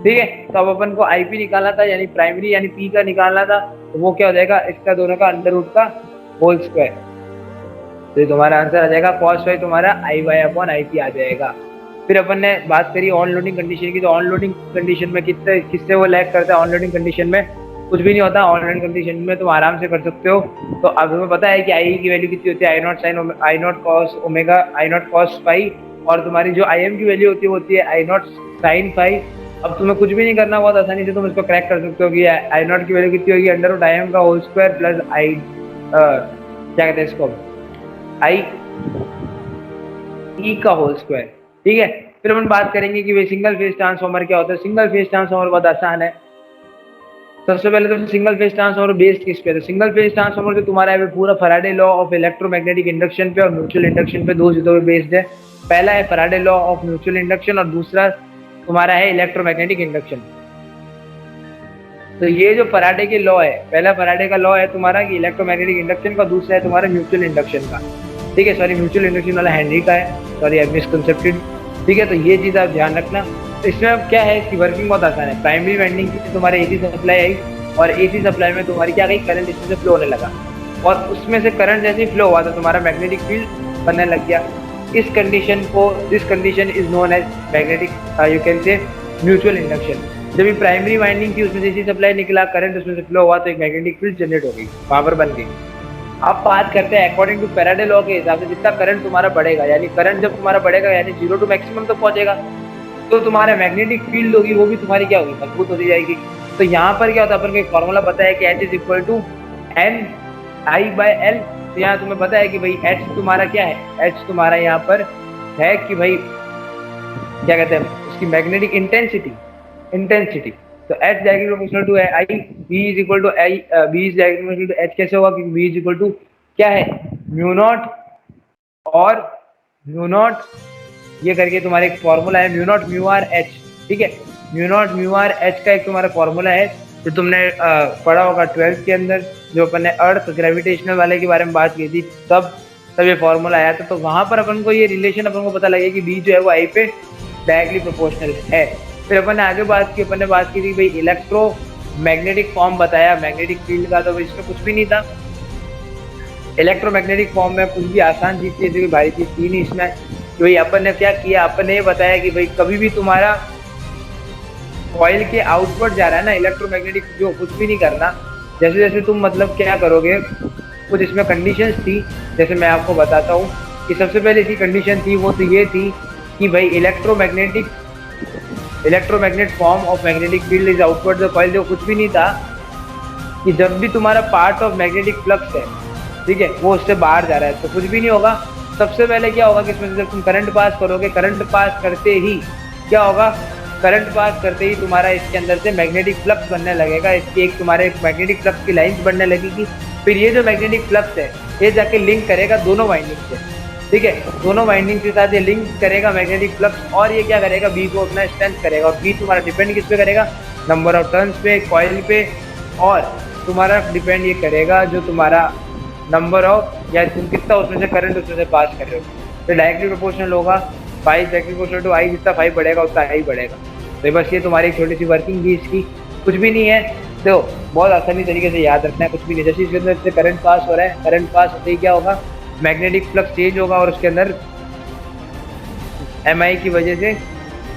ठीक है। तो अब अपन को IP निकालना था, यानी प्राइमरी यानी P का निकालना था, तो वो क्या हो जाएगा, इसका दोनों का अंडर रूट का होल स्क्वायर। तो तुम्हारा आंसर आ जाएगा cos फाई तुम्हारा IY अपॉन IP आ जाएगा। फिर अपन ने बात करी ऑन लोडिंग कंडीशन की। तो ऑन लोडिंग कंडीशन में किससे वो लैग करता है, ऑन लोडिंग कंडीशन में कुछ भी नहीं होता। ऑन लोडिंग कंडीशन में तुम आराम से कर सकते हो। तो अब हमें पता है कि I की वैल्यू कितनी होती है, I0 sine I0 cos omega I0 cos phi, और तुम्हारी जो IM की वैल्यू होती है वो होती है I0 साइन फाई। अब तुम्हें कुछ भी नहीं करना, बहुत आसानी से तुम इसको क्रैक कर सकते हो कि I0 की वैल्यू कितनी होगी, अंडर रूट IM का होल स्क्वायर प्लस क्या कहते हैं इसको, IE का होल स्क्वायर, ठीक है। फिर अपन बात करेंगे कि भाई सिंगल फेज ट्रांसफार्मर क्या होता है। सिंगल फेज ट्रांसफार्मर बहुत आसान है। सबसे पहले तो सिंगल फेज ट्रांसफार्मर बेस्ड किस पे है, तो सिंगल फेज ट्रांसफार्मर जो तुम्हारा है पूरा Faraday law of electromagnetic induction पे और म्यूचुअल इंडक्शन पे, दो चीजों पे बेस्ड है। पहला है Faraday law of mutual induction और दूसरा तुम्हारा है इलेक्ट्रोमैग्नेटिक इंडक्शन। तो ये जो फैराडे के लॉ है, पहला फैराडे का लॉ है तुम्हारा कि इलेक्ट्रोमैग्नेटिक इंडक्शन का, दूसरा है तुम्हारा म्यूचुअल इंडक्शन का, ठीक है। सॉरी म्यूचुअल इंडक्शन वाला हेनरी का है, सॉरी आई मिसकंसेप्टेड, ठीक है। तो ये चीज़ आप ध्यान रखना। तो इसमें अब क्या है कि वर्किंग बहुत आसान है। प्राइमरी वाइंडिंग की तुम्हारे AC सप्लाई आई और AC सप्लाई में तुम्हारी क्या गई, करंट इसमें से फ्लो होने लगा, और उसमें से करंट जैसे ही फ्लो हुआ तो तुम्हारा मैग्नेटिक फील्ड बनने लग गया। इस कंडीशन को, this condition is known as magnetic you can say mutual induction. जब भी प्राइमरी वाइंडिंग थी उसमें से AC सप्लाई निकला, करंट उसमें से फ्लो हुआ तो एक मैग्नेटिक फील्ड जनरेट हो गई, पावर बन गई। अब बात करते हैं अकॉर्डिंग टू फैराडे लॉ के हिसाब से जितना करंट तुम्हारा बढ़ेगा, यानी करंट जब तुम्हारा बढ़ेगा यानी 0 टू मैक्सिमम तक पहुंचेगा, तो तुम्हारा मैग्नेटिक फील्ड होगी वो भी तुम्हारी क्या होगी, मजबूत होती जाएगी। तो यहाँ पर क्या होता है, अपन को एक फॉर्मूला पता है कि H is equal to NI/L। तो यहाँ तुम्हें पता है कि भाई H तुम्हारा क्या है, H तुम्हारा यहाँ पर है कि भाई क्या कहते हैं उसकी मैग्नेटिक इंटेंसिटी। तो H directly proportional to I, B is equal to I, B is directly proportional to H। कैसे होगा, क्योंकि B इज इक्वल टू क्या है, म्यू नॉट और म्यू नॉट, ये करके तुम्हारा एक फॉर्मूला है mu naught mu R H, ठीक है। Mu naught mu R H का एक तुम्हारा फॉर्मूला है जो तुमने पढ़ा होगा 12th के अंदर, जो अपन ने अर्थ ग्रेविटेशनल वाले के बारे में बात की थी, तब ये फॉर्मूला आया था। तो वहां पर अपन को ये रिलेशन अपन को पता लगे कि B जो है वो I पे डायरेक्टली प्रोपोर्शनल है। फिर अपन ने आगे बात की थी भाई इलेक्ट्रो मैग्नेटिक फॉर्म बताया मैग्नेटिक फील्ड का, तो इसमें कुछ भी नहीं था। इलेक्ट्रोमैग्नेटिक फॉर्म में कुछ भी आसान चीज थी, जो भारी चीज थी नहीं इसमें। तो भाई अपन ने क्या किया, अपन ने ये बताया कि भाई कभी भी तुम्हारा कॉइल के आउटवर्ड जा रहा है ना इलेक्ट्रोमैग्नेटिक, जो कुछ भी नहीं करना, जैसे जैसे तुम मतलब क्या करोगे, कुछ इसमें कंडीशंस थी, जैसे मैं आपको बताता हूँ कि सबसे पहले इसकी कंडीशन थी वो तो ये थी कि भाई electromagnet form of magnetic field is outward the coil, जो कुछ भी नहीं था। कि जब भी तुम्हारा पार्ट ऑफ मैग्नेटिक फ्लक्स है, ठीक है, वो उससे बाहर जा रहा है तो कुछ भी नहीं होगा। सबसे पहले क्या होगा कि इसमें से जब तुम करंट पास करोगे, करंट पास करते ही क्या होगा, करंट पास करते ही तुम्हारा इसके अंदर से मैग्नेटिक फ्लक्स बनने लगेगा, इसकी एक तुम्हारे मैग्नेटिक फ्लक्स की लाइंस बनने लगेगी। फिर ये जो मैग्नेटिक फ्लक्स है ये जाके लिंक करेगा दोनों वाइंडिंग से, ठीक है, दोनों वाइंडिंग के साथ ये लिंक करेगा मैग्नेटिक फ्लक्स, और ये क्या करेगा, बी को अपना स्ट्रेंथ करेगा। और बी तुम्हारा डिपेंड किस पे करेगा, नंबर ऑफ टर्न्स पे, कॉइल पे, और तुम्हारा डिपेंड ये करेगा जो तुम्हारा नंबर ऑफ या तुम कितना उसमें से करंट उसमें से पास कर रहे हो। तो डायरेक्टली प्रोपोर्शनल होगा, फाइव डायरेक्टली प्रोपोर्शनल टू आई, जितना फाइव बढ़ेगा उतना आई बढ़ेगा। तो बस ये तुम्हारी एक छोटी सी वर्किंग भी इसकी, कुछ भी नहीं है। तो बहुत आसानी तरीके से याद रखना है, कुछ भी नहीं। जैसे इसके अंदर से करंट पास हो रहा है, करंट पास होते ही क्या होगा, मैग्नेटिक फ्लक्स चेंज होगा और उसके अंदर एम आई की वजह से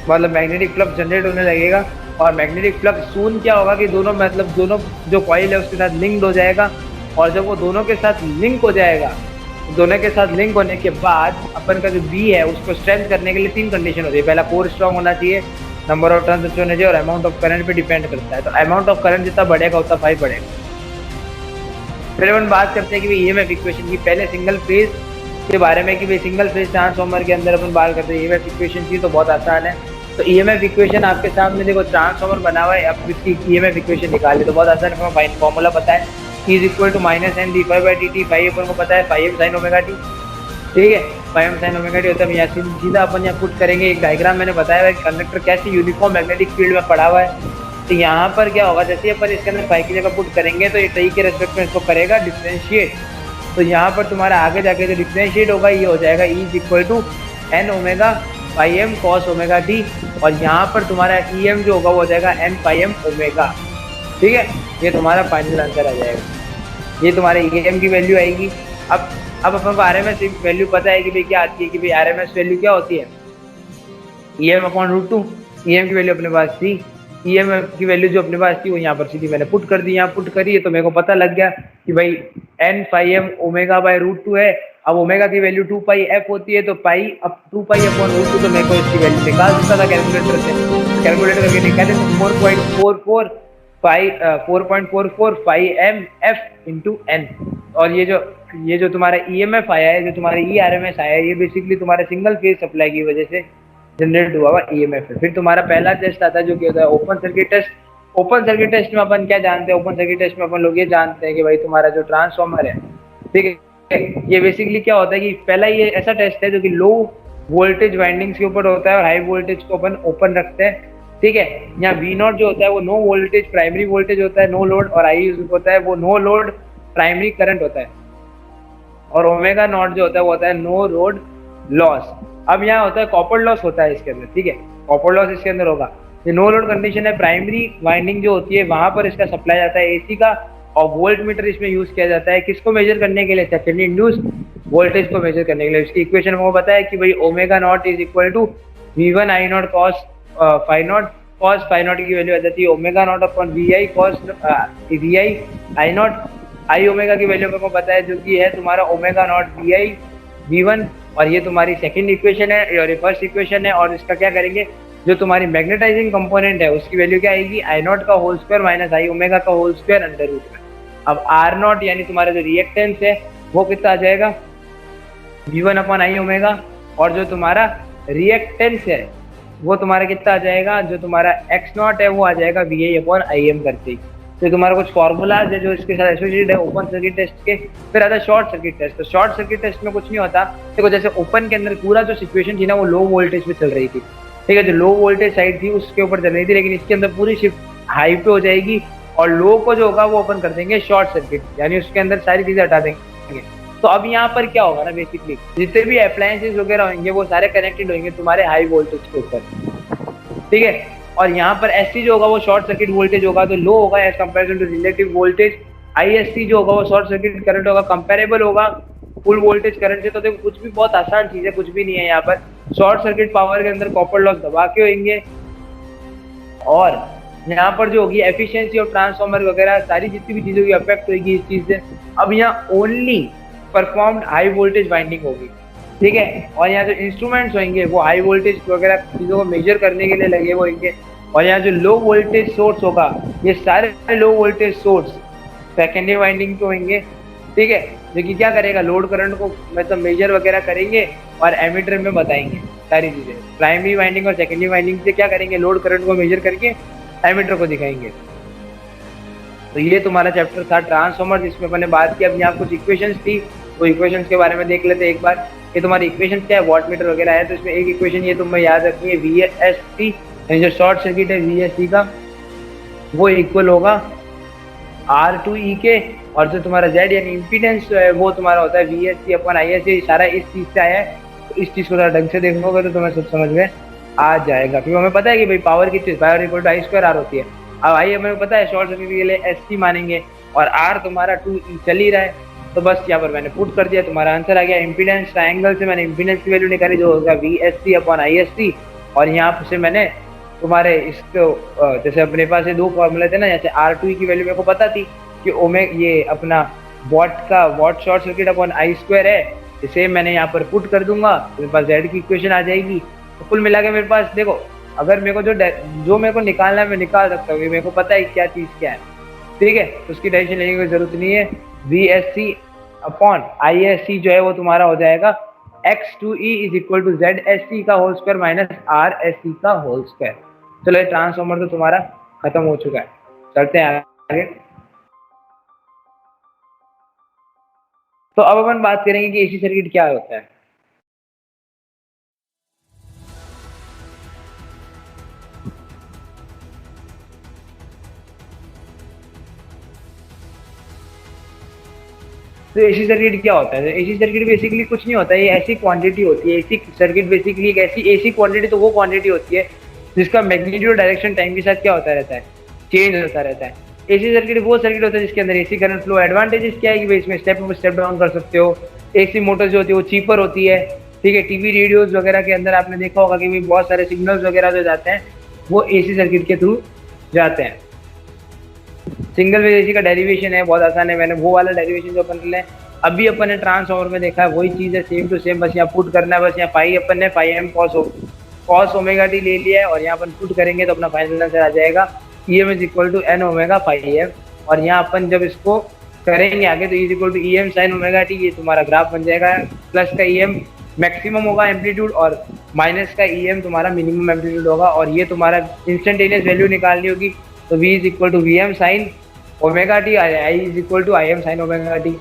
मतलब मैग्नेटिक फ्लक्स जनरेट होने लगेगा। और मैग्नेटिक फ्लक्स सून क्या होगा कि दोनों मतलब दोनों जो कॉइल है उसके साथ लिंक्ड हो जाएगा। और जब वो दोनों के साथ लिंक हो जाएगा, दोनों के साथ लिंक होने के बाद अपन का जो बी है उसको स्ट्रेंथ करने के लिए 3 कंडीशन होती है। पहला कोर स्ट्रॉन्ग होना चाहिए, नंबर ऑफ टर्न्स अच्छे होने चाहिए, और अमाउंट ऑफ करंट पे डिपेंड करता है। तो अमाउंट ऑफ करंट जितना बढ़ेगा उतना 5 बढ़ेगा। फिर अपन बात करते हैं कि भाई ईएमएफ इक्वेशन की, पहले सिंगल फेज के बारे में कि भाई सिंगल फेज ट्रांसफार्मर के अंदर अपन बात करते हैं ईएमएफ इक्वेशन की, तो बहुत आसान है। तो ईएमएफ इक्वेशन आपके सामने देखो, ट्रांसफार्मर बना हुआ है, अब इसकी ईएमएफ इक्वेशन निकाली तो बहुत आसान है। फॉर्मूला पता है, E is equal to minus N D phi by D T, phi अपन को पता है 5m sin ओमेगा टी, ठीक है, 5m sin ओमेगा टी होता है। यहाँ सीधा अपन यहाँ पुट करेंगे, एक डायग्राम मैंने बताया है कंडक्टर कैसे यूनिफॉर्म मैग्नेटिक फील्ड में पड़ा हुआ है। तो यहाँ पर क्या होगा, जैसे अपन इसके अंदर फाई की जगह पुट करेंगे तो ये टी के रेस्पेक्ट में इसको करेगा डिफ्रेंशिएट। तो यहाँ पर तुम्हारा आगे जाके जो डिफ्रेंशिएट होगा ये हो जाएगा E is equal to N omega phi M cos omega T, और यहाँ पर तुम्हारा ई एम जो होगा वो हो जाएगा एन फाई एम ओमेगा, ठीक है। ये तुम्हारा फाइनल आंसर आ जाएगा, ये तुम्हारे ई एम की वैल्यू आएगी। अब अपन को आर एम एस वैल्यू पता है कि भाई क्या आती है, कि भाई आर एम एस वैल्यू क्या होती है, E M upon root two. E M की वैल्यू अपने पास थी, ई एम की वैल्यू जो अपने पास थी वो यहाँ पर सीधी मैंने पुट कर दी, यहाँ पुट करी है तो मेरे को पता लग गया कि भाई N phi M omega by root two है। अब ओमेगा की वैल्यू 2 पाई एफ होती है, तो पाई अब 2 पाई अपॉन रूट टू, तो मेरे को इसकी वैल्यू निकाल सकता था कैलकुलेटर से, कैलकुलेटर करके निकाले तो 4.44 phi M F into N. और ये जो तुम्हारा ई एम एफ आया है, जो तुम्हारा ई आर एम एस आया है, ये बेसिकली तुम्हारे सिंगल फेज सप्लाई की वजह से जनरेट हुआ हुआ ई एम एफ है। फिर तुम्हारा पहला टेस्ट आता है जो कि होता है open circuit test. Open circuit test में अपन क्या जानते हैं, ओपन सर्किट टेस्ट में अपन लोग ये जानते हैं कि भाई तुम्हारा जो ट्रांसफार्मर है, ठीक है, ये बेसिकली क्या होता है कि पहला ये ऐसा टेस्ट है जो कि लो वोल्टेज वाइंडिंग्स के ऊपर होता है और हाई वोल्टेज को अपन ओपन रखते हैं, ठीक है। यहाँ वी नॉट जो होता है वो नो वोल्टेज प्राइमरी वोल्टेज होता है, नो लोड, और आई होता है वो नो लोड प्राइमरी करंट होता है, और ओमेगा नॉट जो होता है वो होता है नो लोड लॉस। अब यहाँ होता है कॉपर लॉस होता है इसके अंदर, ठीक है, कॉपर लॉस इसके अंदर होगा। ये नो लोड कंडीशन है, प्राइमरी वाइंडिंग जो होती है वहां पर इसका सप्लाई जाता है एसी का, और वोल्ट मीटर इसमें यूज किया जाता है किसको मेजर करने के लिए, सेकेंडरी इंड्यूस वोल्टेज को मेजर करने के लिए। इसकी इक्वेशन को पता है कि भाई omega naught is equal to V1 I naught cos phi naught, cos phi naught की वैल्यू आ जाती है omega naught upon V I cos V I I naught. I omega की वैल्यू को पता है जो कि है तुम्हारा omega naught we I V1, और ये तुम्हारी सेकंड इक्वेशन है और ये फर्स्ट इक्वेशन है। और इसका क्या करेंगे, जो तुम्हारी मैग्नेटाइजिंग कंपोनेंट है उसकी वैल्यू क्या आएगी, आई नॉट का होल स्क्वायर माइनस आई ओमेगा का होल स्क्वायर अंडर रूट में। अब आर नॉट यानी तुम्हारा जो रिएक्टेंस है वो कितना आ जाएगा, V1 अपॉन आई ओमेगा, और जो तुम्हारा रिएक्टेंस है वो तुम्हारा कितना आ जाएगा, जो तुम्हारा एक्स नॉट है वो आ जाएगा V I upon I M करते ही। तो तुम्हारा कुछ फॉर्मूलाज है जो इसके साथ एसोसिएटेड है ओपन सर्किट टेस्ट के। फिर आता है शॉर्ट सर्किट टेस्ट। तो शॉर्ट सर्किट टेस्ट में कुछ नहीं होता, देखो जैसे ओपन के अंदर पूरा जो सिचुएशन थी ना वो लो वोल्टेज पे चल रही थी, ठीक है, जो लो वोल्टेज साइड थी उसके ऊपर चल रही थी, लेकिन इसके अंदर पूरी शिफ्ट हाई पे हो जाएगी, और लो को जो होगा वो ओपन कर देंगे शॉर्ट सर्किट, यानी उसके अंदर सारी चीजें हटा देंगे। तो अब यहाँ पर क्या होगा ना, बेसिकली जितने भी अप्लायंसेस वगैरह होंगे वो सारे कनेक्टेड होंगे तुम्हारे हाई वोल्टेज के ऊपर, ठीक है। और यहाँ पर एसटी जो होगा वो शॉर्ट सर्किट वोल्टेज होगा, तो लो होगा as comparison to relative voltage. IST जो होगा वो शॉर्ट सर्किट करंट होगा, कंपेरेबल होगा फुल वोल्टेज करंट से। तो देखो कुछ भी बहुत आसान चीज है, कुछ भी नहीं है यहाँ पर। शॉर्ट सर्किट पावर के अंदर कॉपर लॉस दबा के होंगे, और यहाँ पर जो होगी एफिशिएंसी ऑफ ट्रांसफार्मर वगैरह सारी जितनी भी चीजों की अफेक्ट होगी इस चीज से। अब यहाँ only performed high voltage winding होगी, ठीक है, और यहाँ जो इंस्ट्रूमेंट्स होंगे वो हाई वोल्टेज वगैरह चीज़ों को मेजर करने के लिए लगे हुए होंगे। और यहाँ जो लो वोल्टेज सोर्स होगा, ये सारे low voltage source secondary winding के होंगे, ठीक है, जो कि क्या करेगा, लोड करंट को मतलब मेजर वगैरह करेंगे और एमीटर में बताएंगे सारी चीजें। प्राइमरी वाइंडिंग और सेकेंडरी वाइंडिंग से क्या करेंगे, लोड करंट को मेजर करके एमीटर को दिखाएंगे। तो ये तुम्हारा चैप्टर था ट्रांसफॉर्मर, जिसमें मैंने बात की। अब यहाँ कुछ इक्वेशंस थी, तो इक्वेशंस के बारे में देख लेते हैं एक बार। ये तुम्हारी इक्वेशन क्या है, वॉट मीटर वगैरह है, तो इसमें एक इक्वेशन ये तुम्हें याद रखनी है, VSC जो शॉर्ट सर्किट है VSC का, वो इक्वल होगा R2E के, और जो तुम्हारा Z यानी इम्पीडेंस जो है वो तुम्हारा होता है VSC अपन ISC। सारा इस चीज से आया है, तो इस चीज को थोड़ा ढंग से देखोगे तो तुम्हें सब समझ में आ जाएगा। क्योंकि हमें पता है कि भाई पावर की चीज power equal to I square R होती है। अब आई हमें पता है शॉर्ट सर्किट के लिए SC मानेंगे, और R तुम्हारा 2E चल ही रहा है, तो बस यहाँ पर मैंने पुट कर दिया, तुम्हारा आंसर आ गया। इम्पीडेंस ट्रायंगल से मैंने इम्पीडेंस की वैल्यू निकाली जो होगा VSC अपॉन ISC, और यहाँ से मैंने तुम्हारे इसको जैसे अपने पास ये दो फॉर्मूले थे ना, जैसे R2E की वैल्यू मेरे को पता थी कि ये अपना what short circuit upon I square है, इसे मैंने यहाँ पर पुट कर दूंगा, तो मेरे पास Z की इक्वेशन आ जाएगी। तो कुल मिला के मेरे पास देखो, अगर मेरे को जो मेरे को निकालना है मैं निकाल सकता हूँ, मेरे को पता है क्या चीज़ क्या है, ठीक है, तो उसकी टेंशन लेने की कोई जरूरत नहीं है। VSC अपॉन ISC जो है वो तुम्हारा हो जाएगा X2E is equal to ZSC का होल स्क्वायर माइनस RSC का होल स्क्वायर। चलो ये ट्रांसफॉर्मर तो तुम्हारा खत्म हो चुका है, चलते हैं आगे। तो अब अपन बात करेंगे कि AC सर्किट क्या होता है। तो एसी सर्किट क्या होता है, एसी सर्किट बेसिकली कुछ नहीं होता है, ये ऐसी क्वांटिटी होती है। एसी सर्किट बेसिकली एक ऐसी एसी क्वांटिटी, तो वो क्वांटिटी होती है जिसका मैग्नीट्यूड डायरेक्शन टाइम के साथ क्या होता रहता है, चेंज होता रहता है। एसी सर्किट वो सर्किट होता है जिसके अंदर एसी करंट फ्लो। एडवांटेजेस क्या है कि भाई इसमें स्टेप डाउन कर सकते हो। एसी मोटर जो होती है वो चीपर होती है, ठीक है। टीवी रेडियोज वगैरह के अंदर आपने देखा होगा कि भाई बहुत सारे सिग्नल्स वगैरह जो जाते हैं वो एसी सर्किट के थ्रू जाते हैं। सिंगल फेज एसी का डेरिवेशन है, बहुत आसान है, मैंने वो वाला डेरिवेशन जो अपन ने अभी अपन ने ट्रांसफॉर्मर में देखा है वही चीज़ है, सेम टू सेम, बस यहाँ पुट करना है। बस यहाँ पाई अपन ने पाई एम कॉस ओमेगा टी ले लिया है, और यहाँ अपन पुट करेंगे तो अपना फाइनल आंसर आ जाएगा EM is equal to N omega pi M. और यहाँ अपन जब इसको करेंगे आगे तो is equal to EM sine omega T, ये तुम्हारा ग्राफ बन जाएगा। प्लस का EM मैक्सिमम होगा एम्पलीट्यूड, और माइनस का EM तुम्हारा मिनिमम एम्पलीट्यूड होगा, और ये तुम्हारा इंस्टेंटेनियस वैल्यू निकालनी होगी। तो V is equal to VM sine omega T, I is equal to IM sine omega T.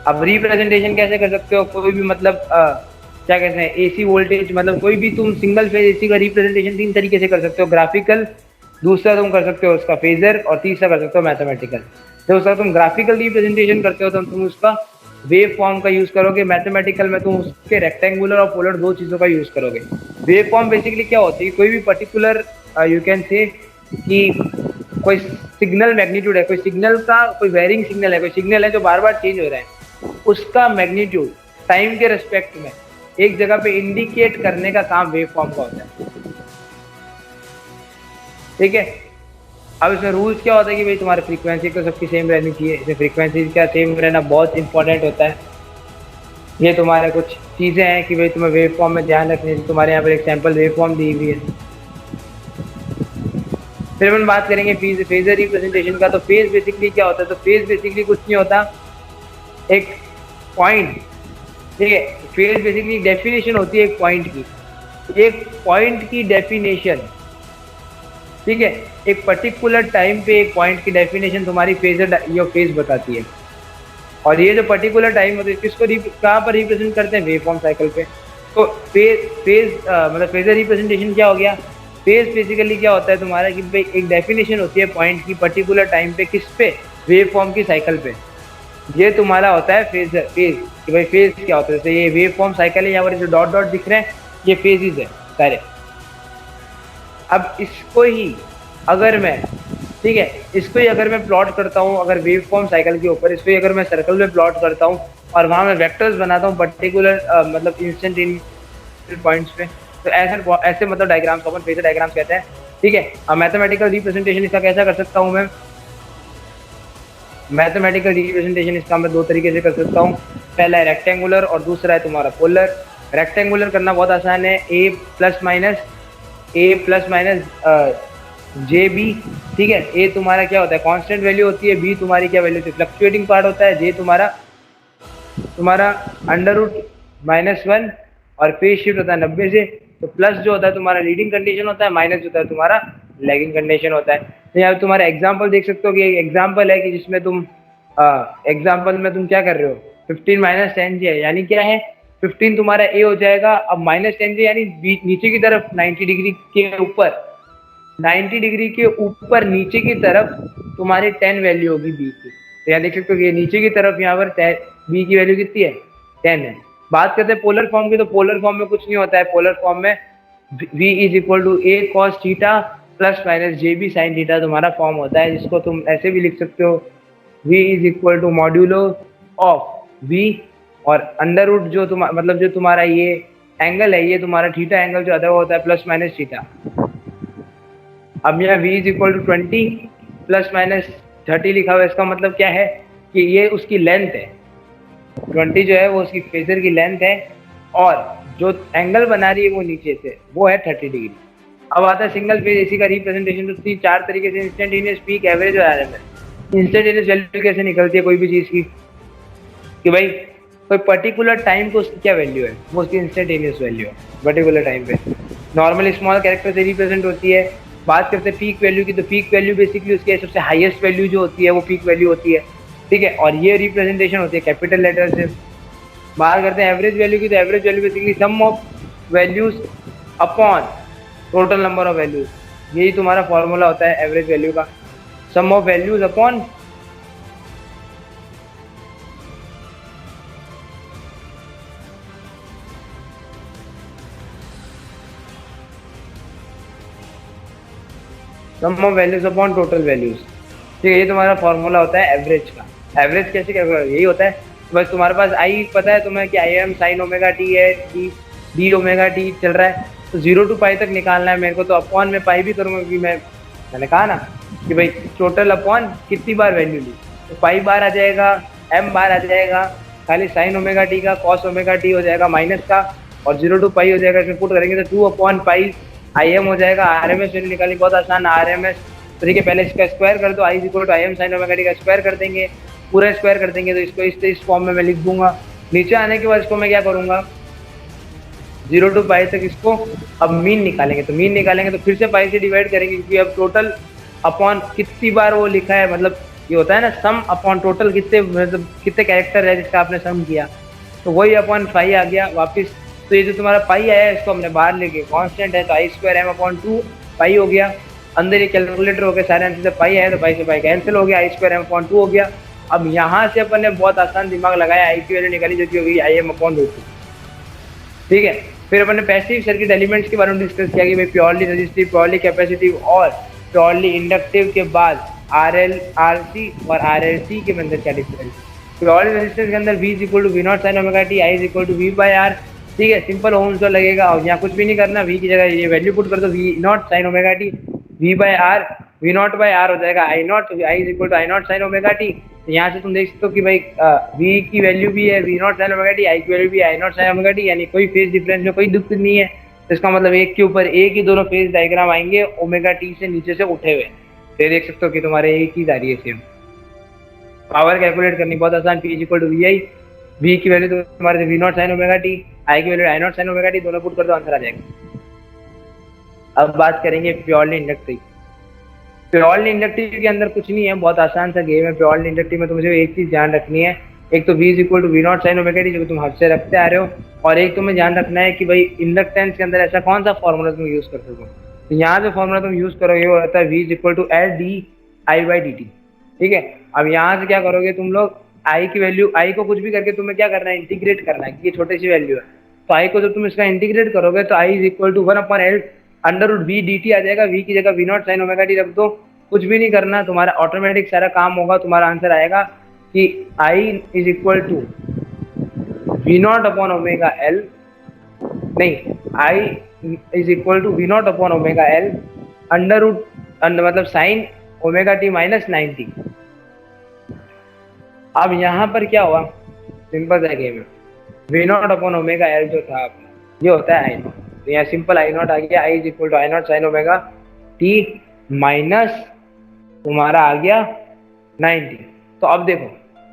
अब रिप्रेजेंटेशन कैसे कर सकते हो, कोई भी मतलब क्या कहते हैं एसी वोल्टेज, मतलब कोई भी तुम सिंगल फेज एसी का रिप्रेजेंटेशन 3 तरीके से कर सकते हो, ग्राफिकल, दूसरा तुम कर सकते हो उसका फेजर, और तीसरा कर सकते हो मैथमेटिकल। तो उसका तुम ग्राफिकल रिप्रेजेंटेशन करते हो तो तुम उसका वेव फॉर्म का यूज करोगे, मैथमेटिकल में तुम उसके रेक्टेंगुलर और पोलर दो चीज़ों का यूज करोगे। वेव फॉर्म बेसिकली क्या होती है, कोई भी पर्टिकुलर यू कैन से कि कोई सिग्नल मैग्नीट्यूड है, कोई सिग्नल का कोई वेरिंग सिग्नल है, कोई सिग्नल है जो बार बार चेंज हो रहा है, उसका मैग्नीट्यूड टाइम के रेस्पेक्ट में एक जगह पे इंडिकेट करने का काम वेव फॉर्म का होता है, ठीक है। अब इसमें रूल्स क्या होता है कि भाई तुम्हारी फ्रीक्वेंसी तो सबकी सेम रहनी चाहिए, इसमें फ्रीक्वेंसी का सेम रहना बहुत इंपॉर्टेंट होता है। ये तुम्हारे कुछ चीज़ें हैं कि भाई तुम्हें वेव फॉर्म में ध्यान रखनी है, तुम्हारे यहाँ पर एक सैम्पल वेव फॉर्म दी हुई है। फिर हम बात करेंगे फेजर रिप्रेजेंटेशन का। तो फेज बेसिकली क्या होता है, तो फेज बेसिकली कुछ नहीं होता, एक पॉइंट, ठीक है। फेज बेसिकली डेफिनेशन होती है एक पॉइंट की, एक पॉइंट की डेफिनेशन, ठीक है। एक पर्टिकुलर टाइम पे एक पॉइंट की डेफिनेशन तुम्हारी फेजर यो फेज बताती है। और ये जो पर्टिकुलर टाइम होता है किसको कहाँ पर रिप्रेजेंट करते हैं, वेव फॉर्म साइकिल पे। तो फेज मतलब फेजर रिप्रेजेंटेशन क्या हो गया, फेज बेसिकली क्या होता है तुम्हारा कि भाई एक डेफिनेशन होती है पॉइंट की पर्टिकुलर टाइम पे, किस पे, वेव फॉर्म की साइकिल पे। ये तुम्हारा होता है फेज कि भाई फेज क्या होता है। जैसे ये वेव फॉर्म साइकिल है, यहाँ पर जो डॉट डॉट दिख रहे हैं ये फेजेस है सारे। अब इसको ही अगर मैं, ठीक है, इसको ही अगर मैं प्लॉट करता हूँ, अगर वेव फॉर्म साइकिल के ऊपर इसको ही अगर मैं सर्कल में प्लॉट करता हूँ और वहाँ मैं वेक्टर्स बनाता हूँ पर्टिकुलर मतलब इंस्टेंटेनियस पॉइंट्स पे, तो ऐसे मतलब डायग्राम्स को अपन फेजर डायग्राम्स कहते हैं, ठीक है। अब मैथमेटिकल रिप्रेजेंटेशन इसका कैसा कर सकता हूँ मैं, मैथमेटिकल रिप्रेजेंटेशन इसका मैं दो तरीके से कर सकता हूँ। पहला है रेक्टेंगुलर और दूसरा है तुम्हारा पोलर। रेक्टेंगुलर करना बहुत आसान है, ए प्लस माइनस जे बी, ठीक है। ए तुम्हारा क्या होता है, कांस्टेंट वैल्यू होती है, बी तुम्हारी क्या वैल्यू होती है, फ्लक्चुएटिंग पार्ट होता है, जे तुम्हारा तुम्हारा अंडर रूट -1 और फेज शिफ्ट होता है 90 से। तो प्लस जो होता है तुम्हारा लीडिंग कंडीशन होता है, माइनस जो होता है तुम्हारा लैगिंग कंडीशन होता है। तो यहाँ तुम्हारा एग्जाम्पल देख सकते हो कि एक एग्जाम्पल है कि जिसमें तुम एग्जाम्पल में तुम क्या कर रहे हो, 15 माइनस 10 है, यानी क्या है 15 तुम्हारा ए हो जाएगा, अब -10 यानी नीचे की तरफ 90 डिग्री के ऊपर, 90 डिग्री के ऊपर नीचे की तरफ तुम्हारी 10 वैल्यू होगी बी की। तो यहाँ देख सकते हो कि नीचे की तरफ यहाँ पर बी की वैल्यू कितनी है, 10 है। बात करते हैं पोलर फॉर्म की, तो पोलर फॉर्म में कुछ नहीं होता है। पोलर फॉर्म में v is equal to A cos theta plus minus J B sine theta तुम्हारा फॉर्म होता है, जिसको तुम ऐसे भी लिख सकते हो, v is equal to modulo of v और अंडर रूट जो मतलब जो तुम्हारा ये एंगल है, ये तुम्हारा थीटा एंगल जो अदा होता है प्लस माइनस थीटा। अब यहाँ v is equal to 20 plus minus 30 लिखा हुआ है, इसका मतलब क्या है कि ये उसकी लेंथ है, 20 जो है वो उसकी फेजर की लेंथ है, और जो एंगल बना रही है वो नीचे से वो है 30 डिग्री। अब आता है सिंगल फेज एसी का रिप्रेजेंटेशन। तो 4 तरीके से, इंस्टेंटेनियस, पीक, एवरेज और आरएमएस। इंस्टेंटेनियस वैल्यू कैसे निकलती है कोई भी चीज़ की, कि भाई कोई पर्टिकुलर टाइम को उसकी क्या वैल्यू है, वो उसकी इंस्टेंटेनियस वैल्यू है पर्टिकुलर टाइम पे। नॉर्मल स्मॉल कैरेक्टर से रिप्रेजेंट होती है। बात करते हैं पीक वैल्यू की, तो पीक वैल्यू बेसिकली उसकी सबसे हाईएस्ट वैल्यू जो होती है वो पीक वैल्यू होती है, ठीक है। और ये रिप्रेजेंटेशन होती है कैपिटल लेटर से। बात करते हैं एवरेज वैल्यू की, तो average value basically sum of values upon total number of values, यही तुम्हारा फॉर्मूला होता है एवरेज वैल्यू का, sum of values upon sum of values upon total values, ठीक है। ये तुम्हारा फॉर्मूला होता है एवरेज का। एवरेज कैसे कैलकुलेट, यही होता है बस तुम्हारे पास आई पता है तुम्हें कि आई एम साइन ओमेगा टी है, डी ओमेगा टी चल रहा है, तो 0 टू पाई तक निकालना है मेरे को। तो अपॉन में पाई भी करूँगा, क्योंकि मैंने कहा ना कि भाई टोटल अपॉन कितनी बार वैल्यू ली, तो पाई बार आ जाएगा, एम बार आ जाएगा, खाली साइन ओमेगा टी का कॉस ओमेगा टी हो जाएगा माइनस का, और 0 टू पाई हो जाएगा, इसमें पुट करेंगे तो 2 अपॉन पाई आई एम हो जाएगा। आर एम एस वैल्यू निकालनी बहुत आसान, आर एम एस। तो ठीक है, पहले इसका स्क्वायर कर दो, I equal to I M sine omega T का स्क्वायर कर देंगे, पूरा स्क्वायर कर देंगे, तो इसको इस फॉर्म में मैं लिख दूंगा। नीचे आने के बाद इसको मैं क्या करूंगा, 0 टू पाई तक इसको अब मीन निकालेंगे, तो मीन निकालेंगे तो फिर से पाई से डिवाइड करेंगे, क्योंकि अब टोटल अपॉन कितनी बार वो लिखा है, मतलब ये होता है ना सम अपॉन टोटल कितने, मतलब कितने कैरेक्टर है जिसका आपने सम किया, तो वही अपॉन पाई आ गया वापस। तो ये जो तुम्हारा पाई आया है इसको हमने बाहर लेके, कांस्टेंट है तो आई स्क्वायर एम अपॉन 2 पाई हो गया, अंदर ये कैलकुलेटर हो गया, सारे आंसर से पाई आया तो पाई से पाई कैंसिल हो गया, आई स्क्वायर एम अपॉन 2 हो गया। अब यहाँ से अपन ने बहुत आसान दिमाग लगाया, आई की वैल्यू निकाली जो कि होगी आई एम अपॉन 2, ठीक है। फिर अपन ने पैसिव सर्किट एलिमेंट्स के बारे में डिस्कस किया कि भाई प्योरली रेजिस्टिव, प्योरली कैपेसिटिव और प्योरली इंडक्टिव के बाद आरएल, आरसी और आरएलसी के अंदर क्या डिफरेंस है। प्योरली रेजिस्टेंस के अंदर V is equal to V naught sine omega T, I is equal to V by R, ठीक है। सिंपल ओम्स लॉ लगेगा, और यहाँ कुछ भी नहीं करना, V की जगह ये वैल्यू पुट कर दो, V naught sine omega T, V by R, V naught by R हो जाएगा आई नॉट, तो I is equal to I naught sine omega T. तो यहाँ से तुम देख सकते हो कि भाई V की वैल्यू भी है V naught sine omega T, I की वैल्यू भी है I naught sine omega T, यानी कोई फेज डिफरेंस में कोई दिक्कत नहीं है। तो इसका मतलब एक के ऊपर एक ही दोनों फेज डायग्राम आएंगे ओमेगा टी से नीचे से उठे हुए, तो देख सकते हो कि तुम्हारे एक चीज आ रही है सेम। पावर कैलकुलेट करनी बहुत आसान, P is equal to V I, V की वैल्यू तो तुम्हारे V naught sine omega T, I की value I naught sine omega T, दोनों पुट कर दो आंसर आ जाएगा। अब बात करेंगे प्योरली इंडक्टिव। प्योरली इंडक्टिव के अंदर कुछ नहीं है, बहुत आसान सा गेम है। प्योरली इंडक्टिव में तुम्हें एक चीज ध्यान रखनी है, एक तो V is equal to V naught sine omega T जो तुम हद से रखते आ रहे हो, और एक तुम्हें ध्यान रखना है कि भाई इंडक्टेंस के अंदर ऐसा कौन सा फॉर्मूला तुम यूज कर सको। तो यहाँ जो फॉर्मूला तुम यूज करोगे वो रहता है V is equal to L D I by D T, ठीक है। अब यहाँ से क्या करोगे तुम लोग, आई की वैल्यू, आई को कुछ भी करके तुम्हें क्या करना है, इंटीग्रेट करना है, क्योंकि छोटी सी वैल्यू है। तो आई को जब तुम इसका इंटीग्रेट करोगे तो I is equal to 1 upon L under root V D T आ जाएगा। V की जगह V naught sine omega T रख दो, कुछ भी नहीं करना, तुम्हारा ऑटोमेटिक सारा काम होगा, तुम्हारा आंसर आएगा कि I is equal to V naught upon omega L, नहीं, I is equal to V naught upon omega L under root मतलब साइन ओमेगा टी माइनस 90। अब यहाँ पर क्या हुआ, सिंपल सा गेम है, V naught upon omega L जो था अपना ये होता है आई नॉट, तो यहाँ सिंपल आई नॉट आ गया, I is equal to I naught sine omega T minus तुम्हारा आ गया 90। तो अब देखो,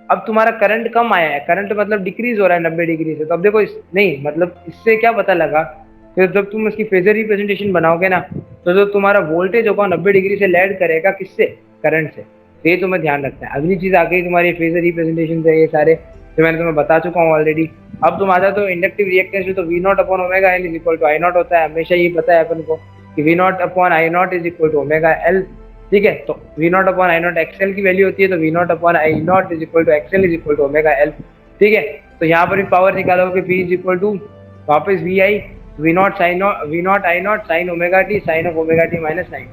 अब तुम्हारा करंट कम आया है, करंट मतलब डिक्रीज हो रहा है 90 डिग्री से। तो अब देखो नहीं मतलब इससे क्या पता लगा कि जब तुम इसकी फेजर रिप्रेजेंटेशन बनाओगे ना, तो जो तुम्हारा वोल्टेज होगा 90 डिग्री से लैड करेगा किससे, करंट से। तो ये तुम्हें ध्यान रखना है। अगली चीज आ गई तुम्हारी फेजर रिप्रेजेंटेशन से, ये सारे जो मैंने तुम्हें बता चुका हूँ ऑलरेडी। अब तुम आ जाओ तो इंडक्टिव रिएक्टेंस में, तो V naught upon omega L is equal to I naught होता है, हमेशा ये पता है अपन को कि V naught upon I naught is equal to omega L. ठीक है, तो V naught upon I naught XL की वैल्यू होती है, तो V naught upon I naught is equal to XL is equal to omega L. ठीक है, तो यहाँ पर भी पावर निकालोगे, पी इज इक्वल टू वापस V I V naught I naught sine omega T sine of omega T minus 90।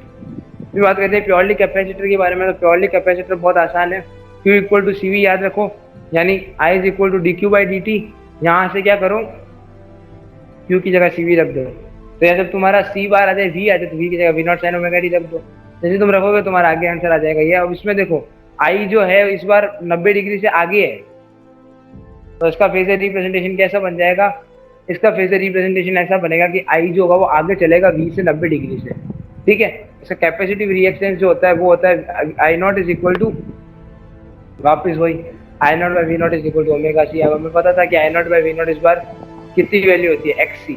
फिर बात करते हैं प्योरली कैपेसिटर के बारे में। तो प्योरली कैपेसिटर बहुत आसान है, Q equal to C V याद रखो, यानी I is equal to D Q by D T. यहाँ से क्या करो, क्यू की जगह सी वी रख दो। तो यहाँ जब तुम्हारा सी बार आ जाए, वी आ जाए, तो वी की जगह V naught sine omega T रख दो। जैसे तुम रखोगे तुम्हारा आगे आंसर आ जाएगा ये। अब इसमें देखो आई जो है इस बार 90 डिग्री से आगे है, तो इसका फेजर रिप्रेजेंटेशन कैसा बन जाएगा, इसका फेजर रिप्रेजेंटेशन ऐसा बनेगा कि आई जो होगा वो आगे चलेगा वी से 90 डिग्री से। ठीक है, इसका कैपेसिटिव रिएक्टेंस जो होता है वो होता है I naught is equal to, वापिस वही I naught by V naught is equal to omega C. अब हमें पता था कि I naught by V naught इस बार कितनी वैल्यू होती है, एक्स सी।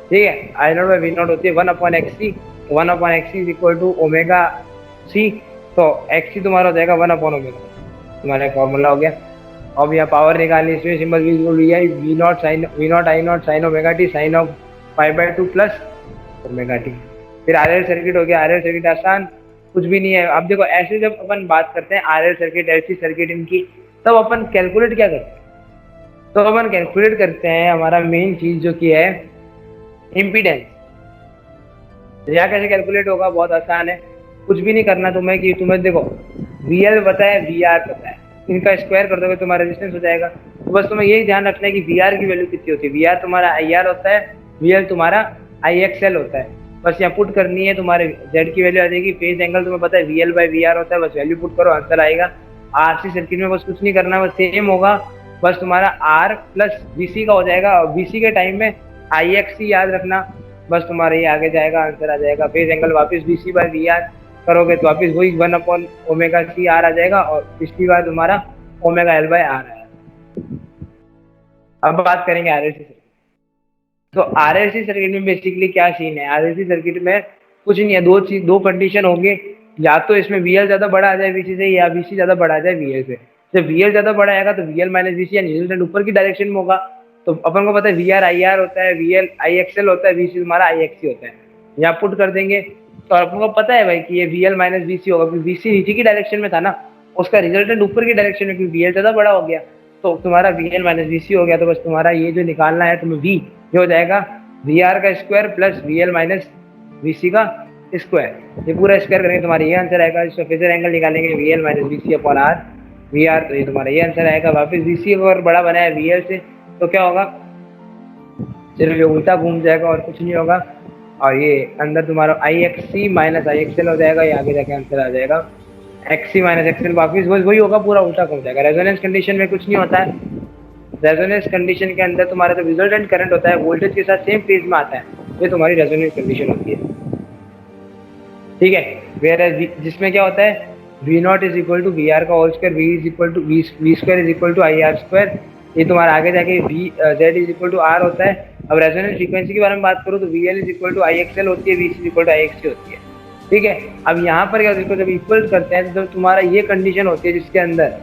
ठीक है, I naught by V naught होती है 1/xc, 1/xc is equal to omega C. तो एक्स सी तुम्हारा हो जाएगा 1 ओमेगा, तुम्हारा फॉर्मूला हो गया। अब यहाँ पावर निकालनी, इसमें symbol V I V naught I naught sine omega T sine of 5/2 plus omega T. फिर आरएल सर्किट हो गया। आरएल सर्किट आसान, कुछ भी नहीं है। अब देखो ऐसे जब अपन बात करते हैं आरएल सर्किट, एलसी सर्किट इनकी, तब अपन कैलकुलेट क्या करते हैं, तो अपन कैलकुलेट करते हैं हमारा मेन चीज जो की है इम्पीडेंस। यहाँ कैसे कैलकुलेट होगा, बहुत आसान है, कुछ भी नहीं करना तुम्हें। कि तुम्हें देखो वी एल पता है, वी आर पता है, इनका स्क्वायर कर दोगे तुम्हारा रेजिस्टेंस हो जाएगा। तो बस तुम्हें यही ध्यान रखना है कि वी आर की वैल्यू कितनी होती है। वी आर तुम्हारा आई आर होता है, वी एल तुम्हारा आई एक्स एल होता है। बस यहाँ पुट करनी है, तुम्हारे जेड की वैल्यू आ जाएगी। फेज एंगल तुम्हें पता है V L by V R होता है, बस वैल्यू पुट करो आंसर आएगा। आरसी सर्किट में बस कुछ नहीं करना, बस सेम होगा, बस तुम्हारा आर प्लस बीसी का हो जाएगा। और बीसी के टाइम में आई एक्स सी याद रखना, बस तुम्हारा ये आगे जाएगा, आंसर आ जाएगा। फेज एंगल वापस B C by V R करोगे तो वापस वही 1/ओमेगा सी आर आ जाएगा, और पिछली बार तुम्हारा ओमेगा एल बाई आर आया। अब बात करेंगे आरएलसी सर्किट। तो आरएलसी सर्किट में बेसिकली क्या सीन है, आरएलसी सर्किट में कुछ नहीं है, दो कंडीशन होंगे, या तो इसमें वीएल ज्यादा बड़ा आ जाए वीसी से, या वीसी ज्यादा बड़ा आ जाए वीएल से। जब वीएल ज्यादा बड़ा आएगा तो वीएल माइनस वीसी यानी रिजल्टेंट ऊपर की डायरेक्शन में होगा। तो अपन को पता है वी आर आई आर होता है, वीएल आई एक्सएल होता है, वीसी तुम्हारा आई एक्सी होता है। यहाँ पुट कर देंगे तो अपन को पता है भाई कि ये वीएल माइनस वीसी होगा, क्योंकि वीसी नीचे की डायरेक्शन में था ना, उसका रिजल्टेंट ऊपर की डायरेक्शन में, क्योंकि वीएल ज्यादा बड़ा हो गया। तो तुम्हारा वीएल माइनस वीसी हो गया। तो बस तुम्हारा ये जो निकालना है तुम्हें वी, ये हो जाएगा वी आर का square plus V L minus V C का स्क्वायर। ये पूरा स्क्वायर करेंगे तुम्हारा ये आंसर आएगा। इसका फेजर एंगल निकालेंगे V L minus V C upon R V R, तो ये तुम्हारा ये आंसर आएगा। वापस वी सी अगर बड़ा बनाया वी एल से तो क्या होगा, सिर्फ ये उल्टा घूम जाएगा और कुछ नहीं होगा। और ये अंदर तुम्हारा आई एक्स सी माइनस आई एक्स एल हो जाएगा, ये आगे जाके आंसर आ जाएगा एक्स सी माइनस एक्स एल, वापिस वही होगा, पूरा उल्टा घूम जाएगा। रेजोनेंस कंडीशन में कुछ नहीं होता है। रेजोनेंस कंडीशन के अंदर तुम्हारा जो रिजल्टेंट करंट होता है वोल्टेज के साथ सेम फेज में आता है, ये तुम्हारी रेजोनेंस कंडीशन होती है। ठीक है, वेयर जिसमें क्या होता है V naught is equal to V R का whole square, V is equal to V square is equal to I R square, ये तुम्हारा आगे जाके V Z is equal to R होता है। अब रेजोनेंस फ्रीक्वेंसी के बारे में बात करूँ तो V L is equal to I X L होती है, V is equal to I X C होती है। ठीक है, अब यहाँ पर क्या देखो, जब इक्वल करते हैं तो जब तुम्हारा ये कंडीशन होती है जिसके अंदर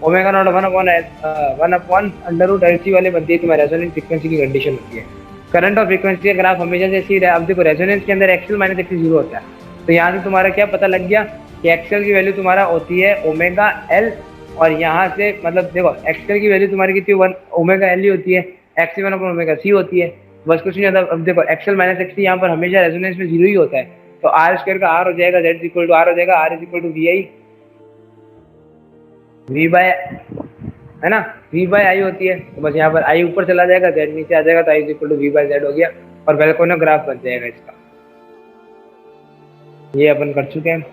ओमेगा नॉट 1/√LC वाले बनती है, तुम्हारी रेजोनेंस फ्रीक्वेंसी की कंडीशन होती है। करंट और फ्रीक्वेंसी का ग्राफ हमेशा से सीधा है। अब देखो रेजोनेंस के अंदर एक्सएल माइनस एक्सएल जीरो होता है, तो यहाँ से तुम्हारा क्या पता लग गया कि एक्सएल की वैल्यू तुम्हारा होती है ओमेगा एल, और यहाँ से मतलब देखो एक्सएल की वैल्यू तुम्हारी कितनी 1 ओमेगा एल ही होती है, एक्स 1/ओमेगा सी होती है, बस कुछ नहीं होता। अब देखो एक्सएल माइनस एक्ससी यहाँ पर हमेशा रेजोनेंस में जीरो ही होता है, तो आर स्क्वायर का आर हो जाएगा, जेड इक्वल टू आर हो जाएगा, R is equal to V I V by, है ना, वी बाय आई होती है। तो बस यहाँ पर आई ऊपर चला जाएगा, जेड नीचे आ जाएगा, तो I equal to V by Z हो गया, और वेलकोनो ग्राफ बन जाएगा इसका। ये अपन कर चुके हैं।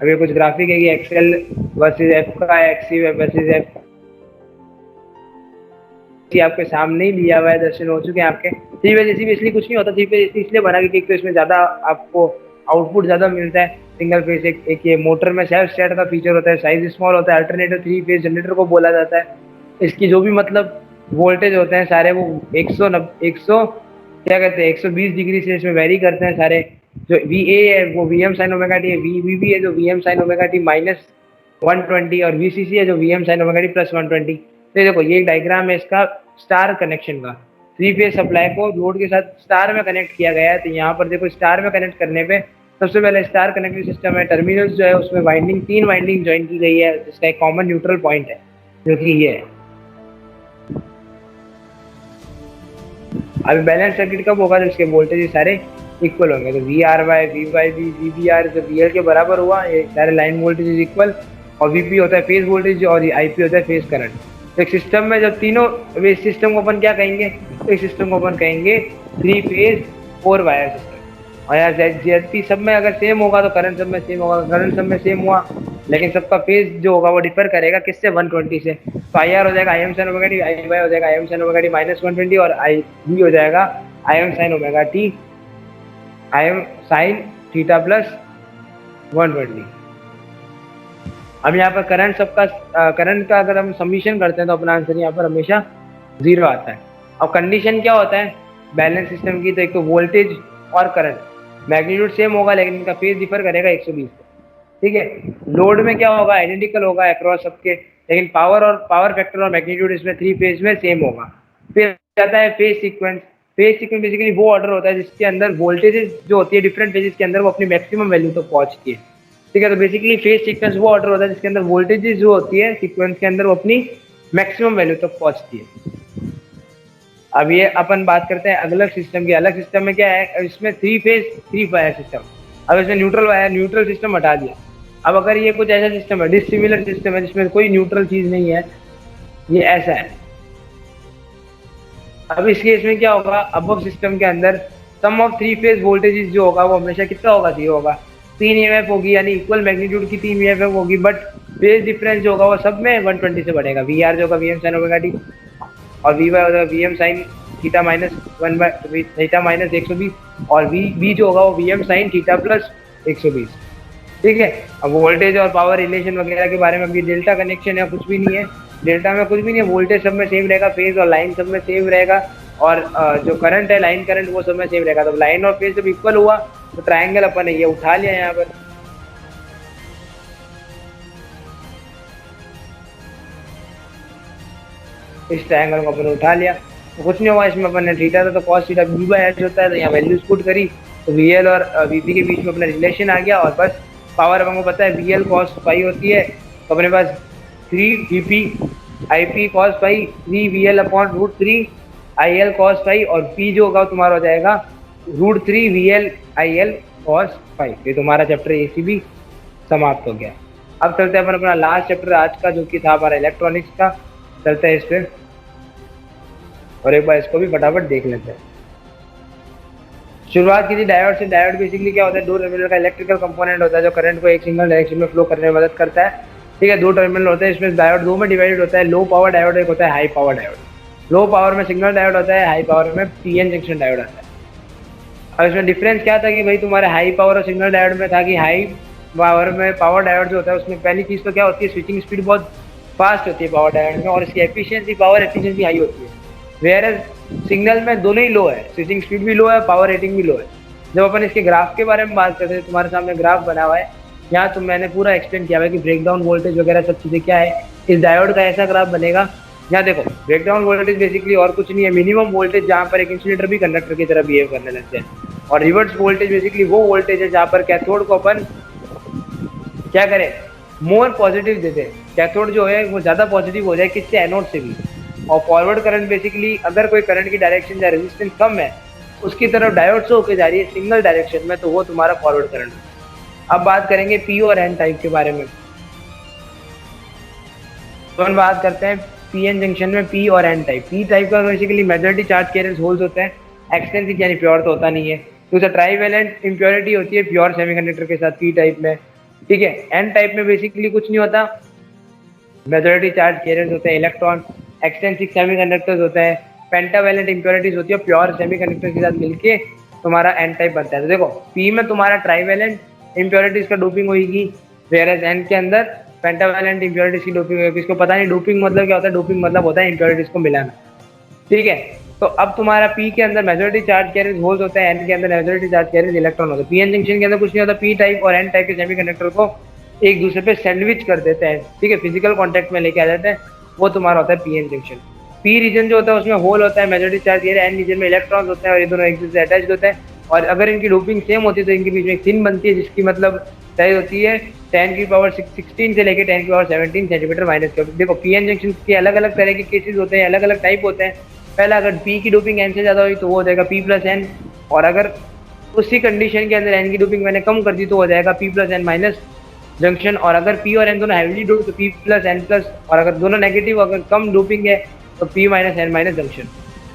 अभी कुछ ग्राफिक है कि एक्सएल वर्सेस एफ का, एक्सी वर्सेस एफ आपके सामने ही लिया हुआ है, दर्शन हो चुके हैं आपके। थ्री फेज एसी इसलिए कुछ नहीं होता, थ्री फेज एसी इसलिए बना क्योंकि तो इसमें ज्यादा आपको आउटपुट ज़्यादा मिलता है सिंगल फेज। एक ये मोटर में सेल्फ स्टार्ट का फीचर होता है, साइज स्मॉल होता है, अल्टरनेटिव 3 फेज जनरेटर को बोला जाता है। इसकी जो भी मतलब वोल्टेज होते हैं सारे वो 100 क्या कहते हैं 120 डिग्री से इसमें वेरी करते हैं सारे। जो वी ए है वो V M sine omega T है, वी बी है जो V M sine omega T -120, और वी सी सी है जो V M sine omega T +120। तो देखो ये एक डायग्राम है इसका स्टार कनेक्शन का। थ्री फेज सप्लाई को लोड के साथ स्टार में कनेक्ट किया गया है। तो यहाँ पर देखो स्टार में कनेक्ट करने पे सबसे पहले स्टार कनेक्टिंग सिस्टम है, टर्मिनल्स जो है उसमें वाइंडिंग 3 वाइंडिंग ज्वाइन की गई है जिसका एक कॉमन न्यूट्रल पॉइंट है जो कि ये है। अभी बैलेंस सर्किट कब होगा, तो इसके वोल्टेज सारे इक्वल होंगे। तो V R by V by V V B R जब वी एल के बराबर हुआ, ये सारे लाइन वोल्टेज इक्वल, और वी पी होता है फेज वोल्टेज और आई पी होता है फेज करंट। तो एक सिस्टम में जब तीनों, इस सिस्टम को अपन क्या कहेंगे, तो इस सिस्टम को अपन कहेंगे 3 फेज 4 वायर सिस्टम। और यार जेड सब में अगर सेम होगा तो करंट सब में सेम होगा, करंट सब में सेम हुआ, लेकिन सबका फेज जो होगा वो डिफर करेगा किससे, 120 से। तो आई आर हो जाएगा I M sine omega T, I Y हो जाएगा I M sine omega T -120, और आई वी हो जाएगा I M sine omega T, I M sine theta +120। अब यहाँ पर करंट सबका, करंट का अगर हम समीशन करते हैं तो अपना आंसर यहाँ पर हमेशा 0 आता है। अब कंडीशन क्या होता है बैलेंस सिस्टम की, तो एक तो वोल्टेज और करंट मैग्नीट्यूड सेम होगा लेकिन इनका फेज डिफर करेगा 120 से, ठीक है। लोड में क्या होगा, आइडेंटिकल होगा अक्रॉस सबके, लेकिन पावर और पावर फैक्टर और मैग्नीट्यूड इसमें 3 फेज में सेम होगा। फिर आता है phase sequence. Phase sequence basically वो ऑर्डर होता है जिसके अंदर वोल्टेजेस जो होती है डिफरेंट फेजेस के अंदर वो अपनी मैक्सिमम वैल्यू तक पहुंचती है, ठीक है। तो बेसिकली फेज सीक्वेंस वो ऑर्डर होता है जिसके अंदर वोल्टेजेस जो होती है सीक्वेंस के अंदर वो अपनी मैक्सिमम वैल्यू तक पहुंचती है। अब ये अपन बात करते हैं अलग सिस्टम की। अलग सिस्टम में क्या है, इसमें 3 फेज 3 वायर सिस्टम। अब इसमें न्यूट्रल वायर, न्यूट्रल सिस्टम हटा दिया। अब अगर ये कुछ ऐसा सिस्टम है डिसिमिलर सिस्टम है जिसमें कोई न्यूट्रल चीज नहीं है, ये ऐसा है। अब इस केस में क्या होगा, अबव सिस्टम के अंदर सम ऑफ 3 फेज वोल्टेजेस जो होगा वो हमेशा कितना होगा, 0 होगा। 3 ईएमएफ होगी यानी इक्वल मैग्नीट्यूड की 3 ईएमएफ होगी, बट फेज डिफरेंस जो होगा वो सब में 120 से बढ़ेगा। वी आर जो होगा V M sine omega T, और वी वाई होगा V M sine theta -1 theta -120, और वी जो होगा वो वी एम साइन थीटा +120, ठीक है। अब वोल्टेज और पावर रिलेशन वगैरह के बारे में अभी डेल्टा कनेक्शन है कुछ भी नहीं है, डेल्टा में कुछ भी नहीं है, वोल्टेज सब में सेम रहेगा, फेज और लाइन सब में सेम रहेगा, और जो करंट है लाइन करंट वो सब में सेम रहेगा। तो लाइन और फेज जब इक्वल हुआ तो ट्राइंगल अपन ने ये उठा लिया यहाँ पर। इस ट्राइंगल को अपन ने उठा लिया तो कुछ नहीं होगा, इसमें अपन ने थीटा था तो cos theta V by H होता है, तो यहाँ वैल्यूज पुट करी तो वी एल और वी पी के बीच में अपना रिलेशन आ गया, और बस पावर अपन को पता है वी एल कॉस पाई होती है, तो अपने पास 3 V P I P cos pi 3 V L upon √3 I L cos pi, और पी जो होगा तुम्हारा हो जाएगा √3 V L I L cos pi. ये तुम्हारा चैप्टर ए सी बी समाप्त हो गया। अब चलते हैं अपन अपना लास्ट चैप्टर आज का जो कि था हमारा इलेक्ट्रॉनिक्स का, चलते हैं इस पर और एक बार इसको भी फटाफट देख लेते हैं। शुरुआत की थी डायोड से। डायोड बेसिकली क्या होता है, 2 टर्मिनल का इलेक्ट्रिकल कंपोनेंट होता है जो करंट को एक सिंगल डायरेक्शन में फ्लो करने में मदद करता है, ठीक है। 2 टर्मिनल होते हैं, इसमें डायोड 2 में डिवाइडेड होता है, लो पावर डायोड एक होता है high power diode. Low power में सिग्नल डायोड होता है, हाई पावर में पीएन जंक्शन डायोड आता है। अब इसमें डिफरेंस क्या था कि भाई तुम्हारे हाई पावर और सिग्नल डायोड में था कि हाई पावर में पावर डायोड जो होता है उसमें पहली चीज़ तो क्या होती है, स्विचिंग स्पीड बहुत फास्ट होती है पावर डायोड में, और इसकी एफिशिएंसी पावर एफिशिएंसी हाई होती है। वेयर सिग्नल में दोनों ही लो है, स्विचिंग स्पीड भी लो है, पावर रेटिंग भी लो है। जब अपन इसके ग्राफ के बारे में बात करते हैं, तुम्हारे सामने ग्राफ बना हुआ है, यहाँ तो मैंने पूरा एक्सप्लेन किया है कि ब्रेकडाउन वोल्टेज वगैरह सब चीज़ें क्या है। इस डायोड का ऐसा ग्राफ बनेगा, यहाँ देखो ब्रेकडाउन वोल्टेज बेसिकली और कुछ नहीं है, मिनिमम वोल्टेज जहाँ पर एक इंसुलेटर भी कंडक्टर की तरह बिहेव करने लगते हैं, और रिवर्स वोल्टेज बेसिकली वो वोल्टेज है जहाँ पर कैथोड को अपन क्या करें, मोर पॉजिटिव देते हैं, कैथोड जो है वो ज़्यादा पॉजिटिव हो जाए किससे, एनोड से भी। और फॉरवर्ड करंट बेसिकली अगर कोई करंट की डायरेक्शन या रेजिस्टेंस कम है उसकी तरफ डायोड से होकर जा रही है सिंगल डायरेक्शन में, तो वो तुम्हारा फॉरवर्ड करंट है। अब बात करेंगे पी और एन टाइप के बारे में। तो हम बात करते हैं पी एन जंक्शन में पी और एन टाइप। पी टाइप का basically majority charge carriers holes होते हैं, एक्सटेंसिव यानी प्योर तो होता नहीं है, तो ट्राईवेलेंट इम्प्योरिटी होती है प्योर सेमीकंडक्टर के साथ पी टाइप में, ठीक है। एन टाइप में बेसिकली कुछ नहीं होता, मेजॉरिटी चार्ज कैरियर्स होते हैं इलेक्ट्रॉन, एक्सटेंसिव सेमीकंडक्टर्स होते हैं, पेंटावेलेंट इम्प्योरिटीज होती है प्योर सेमीकंडक्टर के साथ मिलके तुम्हारा एन टाइप बनता है। तो देखो पी में तुम्हारा ट्राइवेलेंट इम्प्योरिटीज का डोपिंग होगी, वेयरएज एन के अंदर पेंटावेलेंट इम्प्योरिटीज की डोपिंग होगी। इसको पता नहीं डोपिंग मतलब क्या होता है, डोपिंग मतलब होता है इम्प्योरिटीज को मिलाना, ठीक है। तो अब तुम्हारा पी के अंदर मेजॉरिटी चार्ज कैरियर्स होल्स होते हैं, एन के अंदर मेजॉरिटी चार्ज कैरियर्स इलेक्ट्रॉन होते हैं। पीएन जंक्शन के अंदर कुछ नहीं होता, पी टाइप और एन टाइप के सेमीकंडक्टर को एक दूसरे पे सैंडविच कर देते हैं, ठीक है, फिजिकल कांटेक्ट में लेके आ जाते हैं, वो तुम्हारा होता है पीएन जंक्शन। पी रीजन जो होता है उसमें होल होता है, majority charge carrier, N region में इलेक्ट्रॉन्स होते हैं और ये दोनों एक दूसरे से अटैच्ड होते हैं। और अगर इनकी डोपिंग सेम होती है तो इनके बीच में एक थिन बनती है जिसकी मतलब साइज होती है 10⁻16 से लेकर 10⁻17 सेंटीमीटर माइनस क्यूब। देखो पीएन जंक्शन के अलग अलग तरह के केसेस होते हैं, अलग अलग टाइप होते हैं। पहला अगर पी की डोपिंग एन से ज़्यादा हुई तो वो हो जाएगा पी प्लस एन, और अगर उसी कंडीशन के अंदर एन की डोपिंग मैंने कम कर दी तो हो जाएगा P plus N minus junction. और अगर पी और एन दोनों हैवीली डोप तो पी प्लस एन प्लस, और अगर दोनों नेगेटिव अगर कम डोपिंग है तो P minus N minus junction.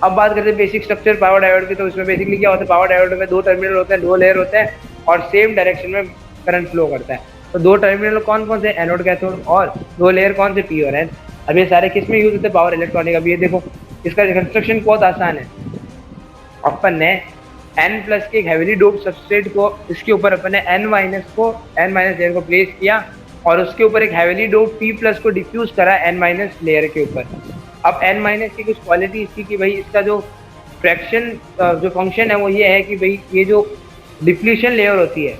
अब बात करते हैं बेसिक स्ट्रक्चर पावर डायोड की। तो इसमें बेसिकली क्या होता है, पावर डायोड में दो टर्मिनल होते हैं, दो लेयर होते हैं और सेम डायरेक्शन में करंट फ्लो करता है। तो दो टर्मिनल कौन कौन से, एनोड कैथोड, और दो लेयर कौन से, पी और एन। अब ये सारे किस में यूज होते हैं, पावर इलेक्ट्रॉनिक। अब ये देखो इसका कंस्ट्रक्शन बहुत आसान है। अपन ने एन प्लस के एक हैवीली डोप सबस्ट्रेट को, इसके ऊपर अपन ने एन माइनस लेयर को प्लेस किया और उसके ऊपर एक हैवीली डोप पी प्लस को डिफ्यूज करा एन माइनस लेयर के ऊपर। अब एन माइनस की कुछ क्वालिटी इसकी कि भाई इसका जो फ्रैक्शन जो फंक्शन है वो ये है कि भाई ये जो डिप्लीशन लेयर होती है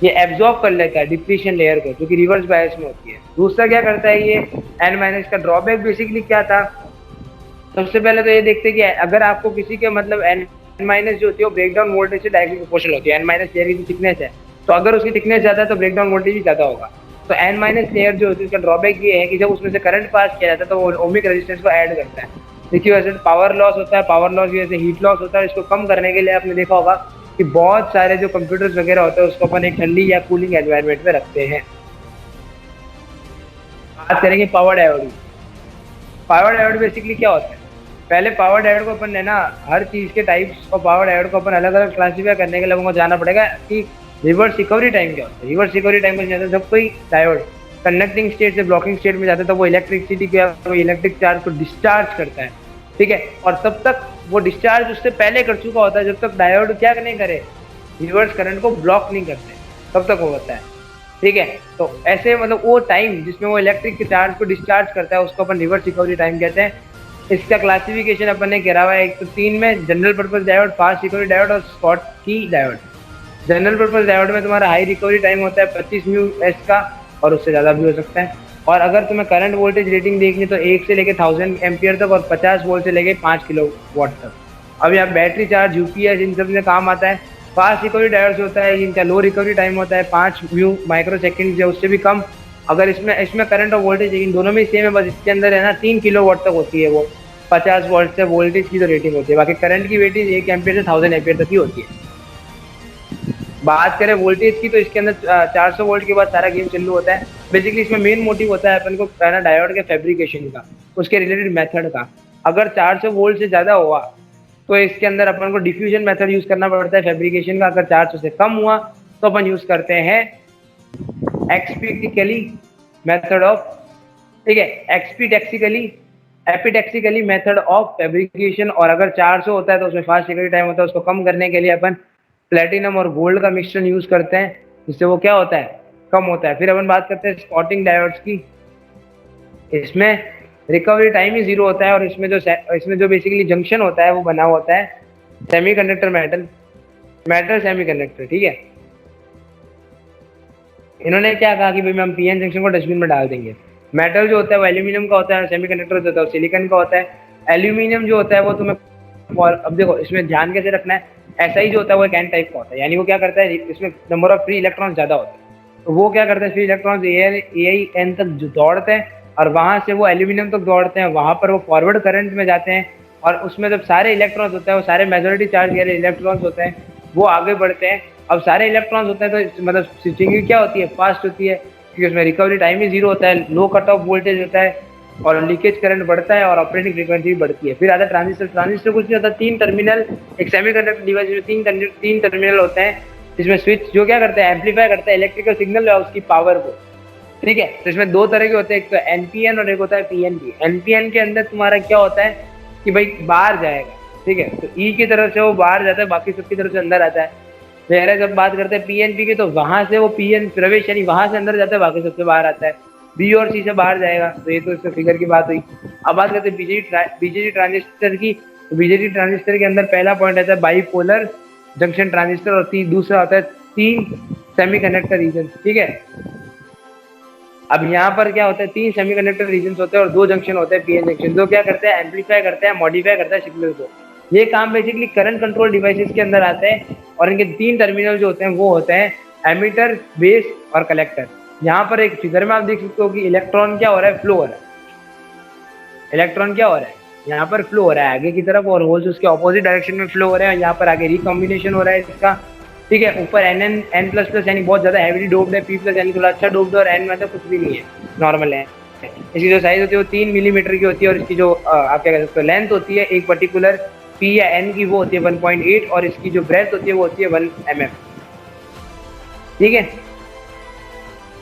ये एब्जॉर्ब कर लेता है डिप्लीशन लेयर को, जो कि रिवर्स बायस में होती है। दूसरा क्या करता है ये एन माइनस का ड्रॉबैक बेसिकली क्या था, सबसे पहले तो ये देखते हैं कि अगर आपको किसी के मतलब एन माइनस जो होती है वो ब्रेकडाउन वोल्टेज से डायरेक्टली प्रोपोर्शनल होती है। एन माइनस लेयर की जो थिकनेस है, तो अगर उसकी थिकनेस ज़्यादा है तो ब्रेकडाउन वोल्टेज भी ज़्यादा होगा। तो एन माइनस लेयर जो होती है उसका ड्रॉबैक ये है कि जब उसमें से करंट पास किया जाता है तो वो ओमिक रेजिस्टेंस को ऐड करता है, जिसकी वजह से पावर लॉस होता है। पावर लॉस की वजह से हीट लॉस होता है। इसको कम करने के लिए आपने देखा होगा कि बहुत सारे जो कंप्यूटर्स वगैरह होते हैं उसको अपन एक ठंडी या कूलिंग एनवायरनमेंट में रखते हैं। बात करेंगे power diode. Power diode basically क्या होता है, पहले पावर डायोड को अपन ने ना हर चीज़ के टाइप्स और पावर डायोड को अपन अलग अलग क्लासीफाई करने के लिए लोगों को जाना पड़ेगा कि रिवर्स रिकवरी टाइम क्या होता है। रिवर्स रिकवरी टाइम में जाता है जब कोई डायोड कंडक्टिंग स्टेट से ब्लॉकिंग स्टेट में जाता है तो वो इलेक्ट्रिसिटी को वो इलेक्ट्रिक चार्ज को डिस्चार्ज करता है, ठीक है। और तब तक वो डिस्चार्ज उससे पहले कर चुका होता है जब तक डायोड क्या नहीं करे, रिवर्स करंट को ब्लॉक नहीं करते, तब तक वो होता है, ठीक है। तो ऐसे मतलब वो टाइम जिसमें वो इलेक्ट्रिक चार्ज को डिस्चार्ज करता है उसको अपन रिवर्स रिकवरी टाइम कहते हैं। इसका क्लासिफिकेशन अपन ने करा हुआ है 103 में, general purpose diode, fast recovery diode और स्पॉट की डायोड। जनरल पर्पस डायोड में तुम्हारा हाई रिकवरी टाइम होता है 25 म्यू एस का, और उससे ज़्यादा भी हो सकता है। और अगर तुम्हें करंट वोल्टेज रेटिंग देखनी तो 1 से लेकर 1000 एम्पियर तक और 50 वोल्ट से लेकर 5 किलो वाट तक। अब यहाँ बैटरी चार्ज, यूपीएस, इन सब में काम आता है। फास्ट रिकवरी डायोड से होता है इनका लो रिकवरी टाइम होता है 5 म्यू माइक्रो सेकेंड या उससे भी कम। अगर इसमें करंट और वोल्टेज इन दोनों में सेम है, बस इसके अंदर है ना 3 किलो वाट तक होती है वो 50 वोल्ट से वोल्टेज की जो रेटिंग होती है। बाकी करंट की रेटिंग 1 एम्पियर से 1000 एम्पियर तक ही होती है। बात करें वोल्टेज की तो इसके अंदर 400 वोल्ट के बाद सारा गेम चालू होता है। बेसिकली इसमें मेन मोटिव होता है अपन को कहना डायोड के फैब्रिकेशन का, उसके रिलेटेड मेथड का। अगर 400 वोल्ट से ज़्यादा हुआ तो इसके अंदर अपन को डिफ्यूजन मेथड यूज़ करना पड़ता है फैब्रिकेशन का। अगर 400 से कम हुआ तो अपन यूज़ करते हैं एक्सपीटिकली मेथड ऑफ, ठीक है, एपिटेक्सिकली मेथड ऑफ फैब्रिकेशन। और अगर 400 होता है तो उसमें फास्ट रिकवरी टाइम होता है, उसको कम करने के लिए अपन प्लेटिनम और गोल्ड का मिक्सचर यूज करते हैं, जिससे वो क्या होता है, कम होता है। फिर अपन बात करते हैं स्पॉटिंग डायोड्स की। इसमें रिकवरी टाइम ही 0 होता है और इसमें जो बेसिकली जंक्शन होता है वो बना हुआ होता है सेमीकंडक्टर मेटल सेमीकंडक्टर, ठीक है। इन्होंने क्या कहा कि भाई हम पीएन जंक्शन को डस्टबिन में डाल देंगे। मेटल जो होता है वो एल्यूमिनियम का होता है, सेमीकंडक्टर जो होता है वो सिलिकॉन का होता है। एल्यूमिनियम जो होता है वो तुम्हें, और अब देखो इसमें ध्यान कैसे रखना है, SI जो होता है वो एक एन टाइप का होता है, यानी वो क्या करता है, इसमें नंबर ऑफ फ्री इलेक्ट्रॉन ज़्यादा होता है। तो वो क्या करता है, फ्री इलेक्ट्रॉन एन तक दौड़ते हैं और वहाँ से वो एल्यूमिनियम तक दौड़ते हैं, वहाँ पर वो फॉरवर्ड करंट में जाते हैं और उसमें जब सारे इलेक्ट्रॉन्स होते हैं वो सारे मेजॉरिटी चार्ज वाले इलेक्ट्रॉन्स होते हैं वो आगे बढ़ते हैं। अब सारे इलेक्ट्रॉन्स होते हैं तो मतलब स्विचिंग क्या होती है, फास्ट होती है, क्योंकि उसमें रिकवरी टाइम ही 0 होता है, लो कट ऑफ वोल्टेज होता है और लीकेज करंट बढ़ता है और ऑपरेटिंग फ्रीक्वेंसी भी बढ़ती है। फिर आता है ट्रांजिस्टर कुछ नहीं होता, 3 टर्मिनल, एक सेमीकंडक्टर डिवाइस में 3 टर्मिनल होते हैं, इसमें स्विच जो क्या करते हैं, एम्पलीफाई करता है इलेक्ट्रिकल सिग्नल और उसकी पावर को, ठीक है। तो इसमें 2 तरह के होते हैं, एक तो एनपीएन और एक होता है पीएनपी। एनपीएन के अंदर तुम्हारा क्या होता है कि भाई बाहर जाएगा, ठीक है, तो ई की तरफ से वो बाहर जाता है, बाकी सबकी तरफ से अंदर आता है। वगैरह जब बात करते हैं पीएनपी की, तो वहां से वो पीएन प्रवेश यानी वहां से अंदर जाता है, बाकी सबसे बाहर आता है। बी और सी से बाहर जाएगा, तो ये तो इसका फिगर की बात हुई। अब बात करते हैं बीजेटी ट्रांजिस्टर की। तो बीजेटी ट्रांजिस्टर के अंदर पहला पॉइंट आता है बाईपोलर जंक्शन ट्रांजिस्टर, और दूसरा होता है 3 सेमीकंडक्टर रीजन। ठीक है, अब यहाँ पर क्या होता है, 3 सेमीकंडक्टर रीजन होते हैं और 2 जंक्शन होते हैं पीएन जंक्शन, जो क्या करते हैं, एम्पलीफाई करते हैं, मॉडिफाई करता है सिग्नल को। ये काम बेसिकली करंट कंट्रोल डिवाइसेस के अंदर आते हैं, और इनके 3 टर्मिनल जो होते हैं वो होते हैं एमीटर, बेस और कलेक्टर। यहाँ पर एक फिगर में आप देख सकते हो कि इलेक्ट्रॉन क्या हो रहा है, फ्लो हो रहा है। इलेक्ट्रॉन क्या हो रहा है, यहाँ पर फ्लो हो रहा है आगे की तरफ, और होल्स उसके ऑपोजिट डायरेक्शन में फ्लो हो रहे हैं। यहाँ पर आगे रिकॉम्बिनेशन हो रहा है इसका। ठीक है, ऊपर एन प्लस प्लस यानी बहुत ज्यादा हैवीली डोप्ड है, पी प्लस यानी थोड़ा अच्छा डोप्ड है, और एन मतलब कुछ भी नहीं है, नॉर्मल है। इसकी जो साइज होती है वो 3 मिलीमीटर की होती है, और इसकी जो आप क्या कह सकते हो लेंथ होती है एक पर्टिकुलर पी या एन की, वो होती है 1.8, और इसकी जो ब्रेथ होती है वो होती है 1 mm। ठीक है,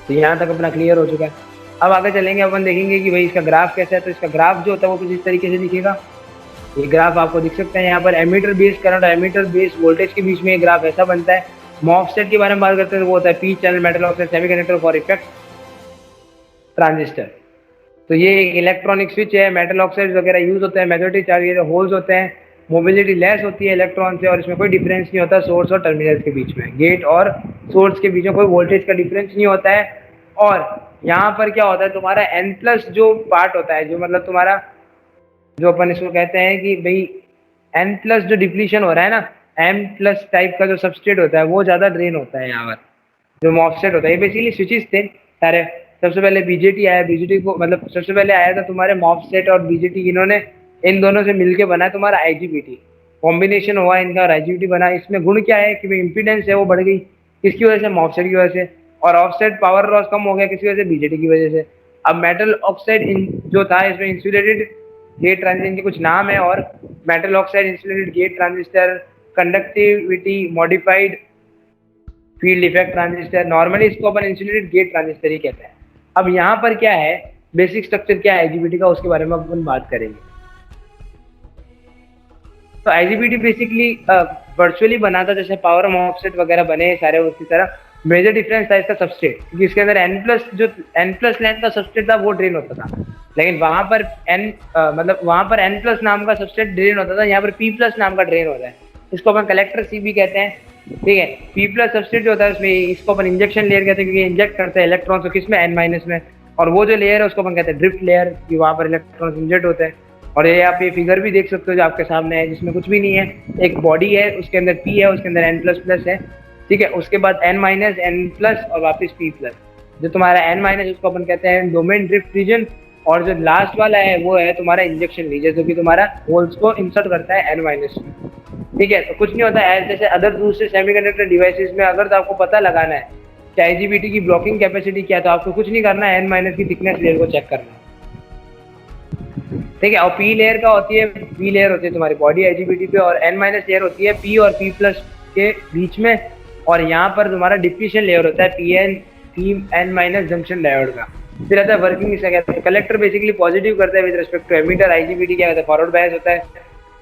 तो यहाँ तक अपना क्लियर हो चुका है। अब आगे चलेंगे, अपन देखेंगे कि भाई इसका ग्राफ कैसा है। तो इसका ग्राफ जो होता है वो कुछ इस तरीके से दिखेगा। ये ग्राफ आपको दिख सकता है यहाँ पर, एमीटर बेस करंट और एमीटर बेस वोल्टेज के बीच में ये ग्राफ ऐसा बनता है। मॉसफेट के बारे में बात करते हैं तो वो होता है P channel metal oxide semiconductor for effect transistor. तो ये एक इलेक्ट्रॉनिक स्विच है, मेटल ऑक्साइड वगैरह यूज होते हैं, मैग्नेटिक चार्ज होल्स होते हैं, मोबिलिटी लेस होती है इलेक्ट्रॉन से, और इसमें कोई डिफरेंस नहीं होता सोर्स और टर्मिनल्स के बीच में, गेट और सोर्स के बीच में कोई वोल्टेज का डिफरेंस नहीं होता है। और यहाँ पर क्या होता है, तुम्हारा एन प्लस जो पार्ट होता है, जो मतलब तुम्हारा जो अपन इसको कहते हैं कि भाई एन प्लस जो डिप्लीशन हो रहा है ना, एम प्लस टाइप का जो सबस्ट्रेट होता है वो ज्यादा ड्रेन होता है यहाँ पर। जो मॉफसेट होता है, ये बेसिकली स्विचेस थे सारे। सबसे पहले बीजेटी आया, बीजेटी को मतलब सबसे पहले आया था तुम्हारे मॉफसेट और बीजेटी, इन्होंने इन दोनों से मिलके बना तुम्हारा आईजीबीटी, कॉम्बिनेशन हुआ इनका और आईजीबीटी बना। इसमें गुण क्या है कि भाई इंपीडेंस है वो बढ़ गई, किसकी वजह से, मॉफसेट की वजह से, और ऑफसेट पावर लॉस कम हो गया किसकी वजह से, बीजेटी की वजह से। अब मेटल ऑक्साइड जो था इसमें इंसुलेटेड गेट ट्रांजिस्टर के कुछ नाम है, और metal oxide insulated gate transistor, conductivity modified field effect transistor, normally इसको अपन इंसुलेटेड गेट ट्रांजिस्टर ही कहते हैं। अब यहाँ पर क्या है, बेसिक स्ट्रक्चर क्या है आईजीबीटी का, उसके बारे में अपन बात करेंगे। तो आईजीबीटी बेसिकली वर्चुअली बना था, जैसे पावर मॉफसेट वगैरह बने सारे उसी तरह। मेजर डिफरेंस था इसका सबस्ट्रेट, क्योंकि इसके अंदर एन प्लस लेंथ का सबस्ट्रेट था वो ड्रेन होता था, लेकिन वहां पर मतलब वहां पर एन प्लस नाम का सबस्ट्रेट ड्रेन होता था, यहाँ पर पी प्लस नाम का ड्रेन होता है। इसको अपन कलेक्टर सी भी कहते हैं। ठीक है, पी प्लस सबस्ट्रेट जो होता है उसमें इसको अपन इंजेक्शन लेयर कहते हैं, क्योंकि इंजेक्ट करते हैं इलेक्ट्रॉन को किसमें, एन माइनस में। और वो जो लेयर है उसको अपन कहते हैं ड्रिफ्ट लेयर, कि वहां पर इलेक्ट्रॉन इंजेक्ट होते हैं। और ये आप ये फिगर भी देख सकते हो जो आपके सामने है, जिसमें कुछ भी नहीं है, एक बॉडी है, उसके अंदर पी है, उसके अंदर एन प्लस प्लस है। ठीक है, उसके बाद एन माइनस, एन प्लस और वापस पी प्लस। जो तुम्हारा एन माइनस उसको अपन कहते हैं डोमेन ड्रिफ्ट रीजन, और जो लास्ट वाला है वो है तुम्हारा इंजेक्शन रीजन, जो कि तुम्हारा होल्स को इंसर्ट करता है एन माइनस में। ठीक है, तो कुछ नहीं होता है, जैसे अदर दूसरे सेमीकंडक्टर डिवाइसेस में अगर तो आपको पता लगाना है कि आईजीबीटी की ब्लॉकिंग कैपेसिटी क्या है, तो आपको कुछ नहीं करना है, एन माइनस की थिकनेस लेयर को चेक करना है। ठीक है, और पी लेयर का होती है, पी लेयर होती है तुम्हारी बॉडी आईजीबीटी पे, और एन माइनस लेयर होती है पी और पी प्लस के बीच में, और यहाँ पर तुम्हारा डिप्लीशन लेयर होता है P N minus junction diode का। फिर आता है वर्किंग, इसे कहते हैं कलेक्टर, बेसिकली पॉजिटिव करता है with respect to emitter. IGBT क्या होता है, फॉरवर्ड बायस होता है,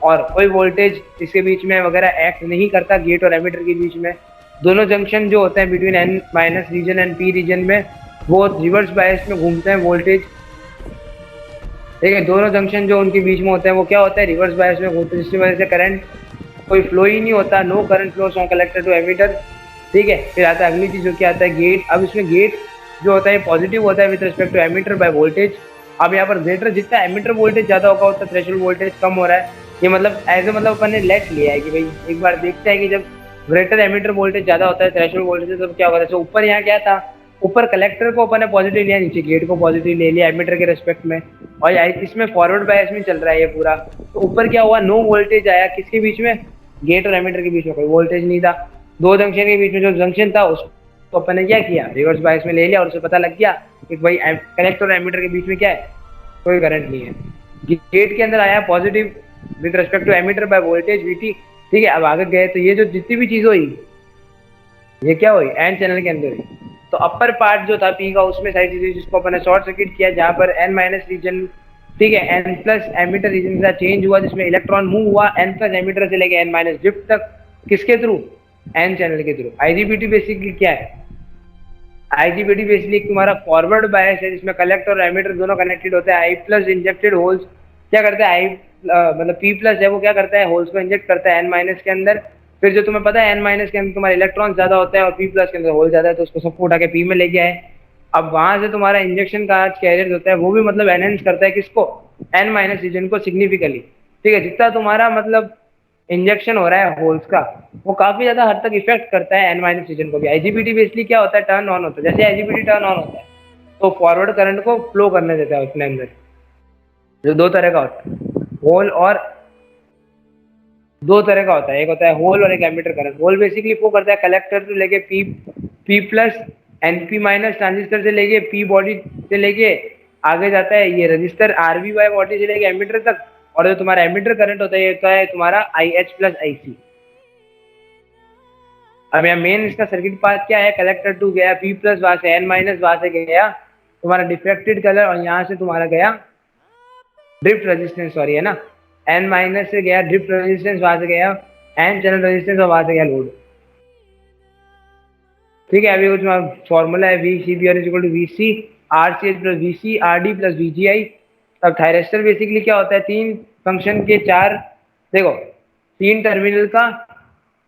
और कोई वोल्टेज इसके बीच में वगैरह एक्ट नहीं करता गेट और एमीटर के बीच में। दोनों जंक्शन जो होते हैं between N minus region and P region में, वो रिवर्स बायस में घूमते हैं वोल्टेज। ठीक है, दोनों जंक्शन जो उनके बीच में होते हैं वो क्या होता है, रिवर्स बायस में घूमते हैं, जिसकी वजह से करंट कोई फ्लो ही नहीं होता, no current flow from collector to emitter. ठीक है, फिर आता है अगली चीज जो क्या आता है, गेट। अब इसमें गेट जो होता है पॉजिटिव होता है with respect to emitter by voltage. अब यहाँ पर ग्रेटर जितना एमीटर वोल्टेज ज्यादा होगा उतना थ्रेशोल्ड वोल्टेज कम हो रहा है। ये मतलब ऐसे मतलब अपन ने लेट लिया है कि भाई एक बार देखते हैं कि जब ग्रेटर एमीटर वोल्टेज ज्यादा होता है थ्रेशोल्ड वोल्टेज, तब क्या होगा। जैसे ऊपर यहाँ क्या था, ऊपर कलेक्टर को अपन ने पॉजिटिव लिया, नीचे गेट को पॉजिटिव ले लिया एमीटर के रेस्पेक्ट में, और इसमें फॉरवर्ड बायस में चल रहा है ये पूरा। तो ऊपर क्या हुआ, नो वोल्टेज आया किसके बीच में, गेट और एमीटर के बीच में कोई वोल्टेज नहीं था। दो जंक्शन के बीच में जो जंक्शन था उसको अपन ने क्या किया, रिवर्स बायस में ले लिया, और उसे पता लग गया कि भाई कलेक्टर और एमीटर के बीच में क्या है, कोई करंट नहीं है। गेट के अंदर आया positive with respect to emitter by voltage VT. ठीक है, अब आगे गए तो ये जो जितनी भी चीज हुई ये क्या हुई, एन चैनल के अंदर हुई। तो अपर पार्ट जो था पी का, उसमें सारी चीजें जिसको अपन ने शॉर्ट सर्किट किया, जहाँ पर एन माइनस रीजन ठीक है, एन प्लस एमिटर रीजन का चेंज हुआ जिसमें इलेक्ट्रॉन मूव हुआ एन प्लस एमिटर से लेके एन माइनस ड्रिफ्ट तक, किसके थ्रू, एन चैनल के थ्रू। आईजीबीटी बेसिकली क्या है, आईजीबीटी बेसिकली तुम्हारा फॉरवर्ड बायस है जिसमें कलेक्टर और एमिटर दोनों कनेक्टेड होते हैं। आई प्लस इंजेक्टेड होल्स क्या करता है, आई मतलब पी प्लस है वो क्या करता है, होल्स को इंजेक्ट करता है एन माइनस के अंदर। फिर जो तुम्हें पता है एन माइनस के अंदर तुम्हारे इलेक्ट्रॉन ज्यादा होता है और पी प्लस के अंदर होल ज्यादा है, तो उसको सबको उठा के पी में लेके आए। अब वहां से तुम्हारा इंजेक्शन का कैरियर होता है वो भी मतलब एनहेंस करता है किसको, एन माइनस रीजन को सिग्निफिकली। ठीक है, जितना तुम्हारा मतलब इंजेक्शन हो रहा है होल्स का वो काफी ज्यादा हद तक इफेक्ट करता है एन माइनस रीजन को भी। आईजीबीटी बेसिकली क्या होता है, टर्न ऑन होता है। जैसे आईजीबीटी टर्न ऑन होता है तो फॉरवर्ड करंट को फ्लो करने देता है उसके अंदर, जो दो तरह का होता है, होल और दो तरह का होता है, एक होता है होल और एक एमिटर करंट। होल बेसिकली वो करता है कलेक्टर से लेके P P plus NP minus transistor से लेके पी बॉडी से लेके आगे जाता है ये रजिस्टर आरबी वाई बॉडी से लेके एमिटर तक। और जो तुम्हारा एमिटर करंट होता है ये होता है तुम्हारा आई एच प्लस आई सी। अब यहाँ मेन इसका सर्किट पाथ क्या है, कलेक्टर टू गया पी प्लस वहां से एन माइनस वहां से गया तुम्हारा डिफ्लेक्टेड कलर और यहाँ से तुम्हारा गया ड्रिफ्ट रेजिस्टेंस, सॉरी है ना, एन माइनस से गया ड्रिफ्ट रेजिस्टेंस वहां से गया एन चैनल रेजिस्टेंस और वहां से गया लोड। ठीक है, अभी कुछ फॉर्मूला है V C B R equal to V C R C H plus V C R D plus V G I. अब थायरेस्टर बेसिकली क्या होता है, तीन फंक्शन के चार, देखो तीन टर्मिनल का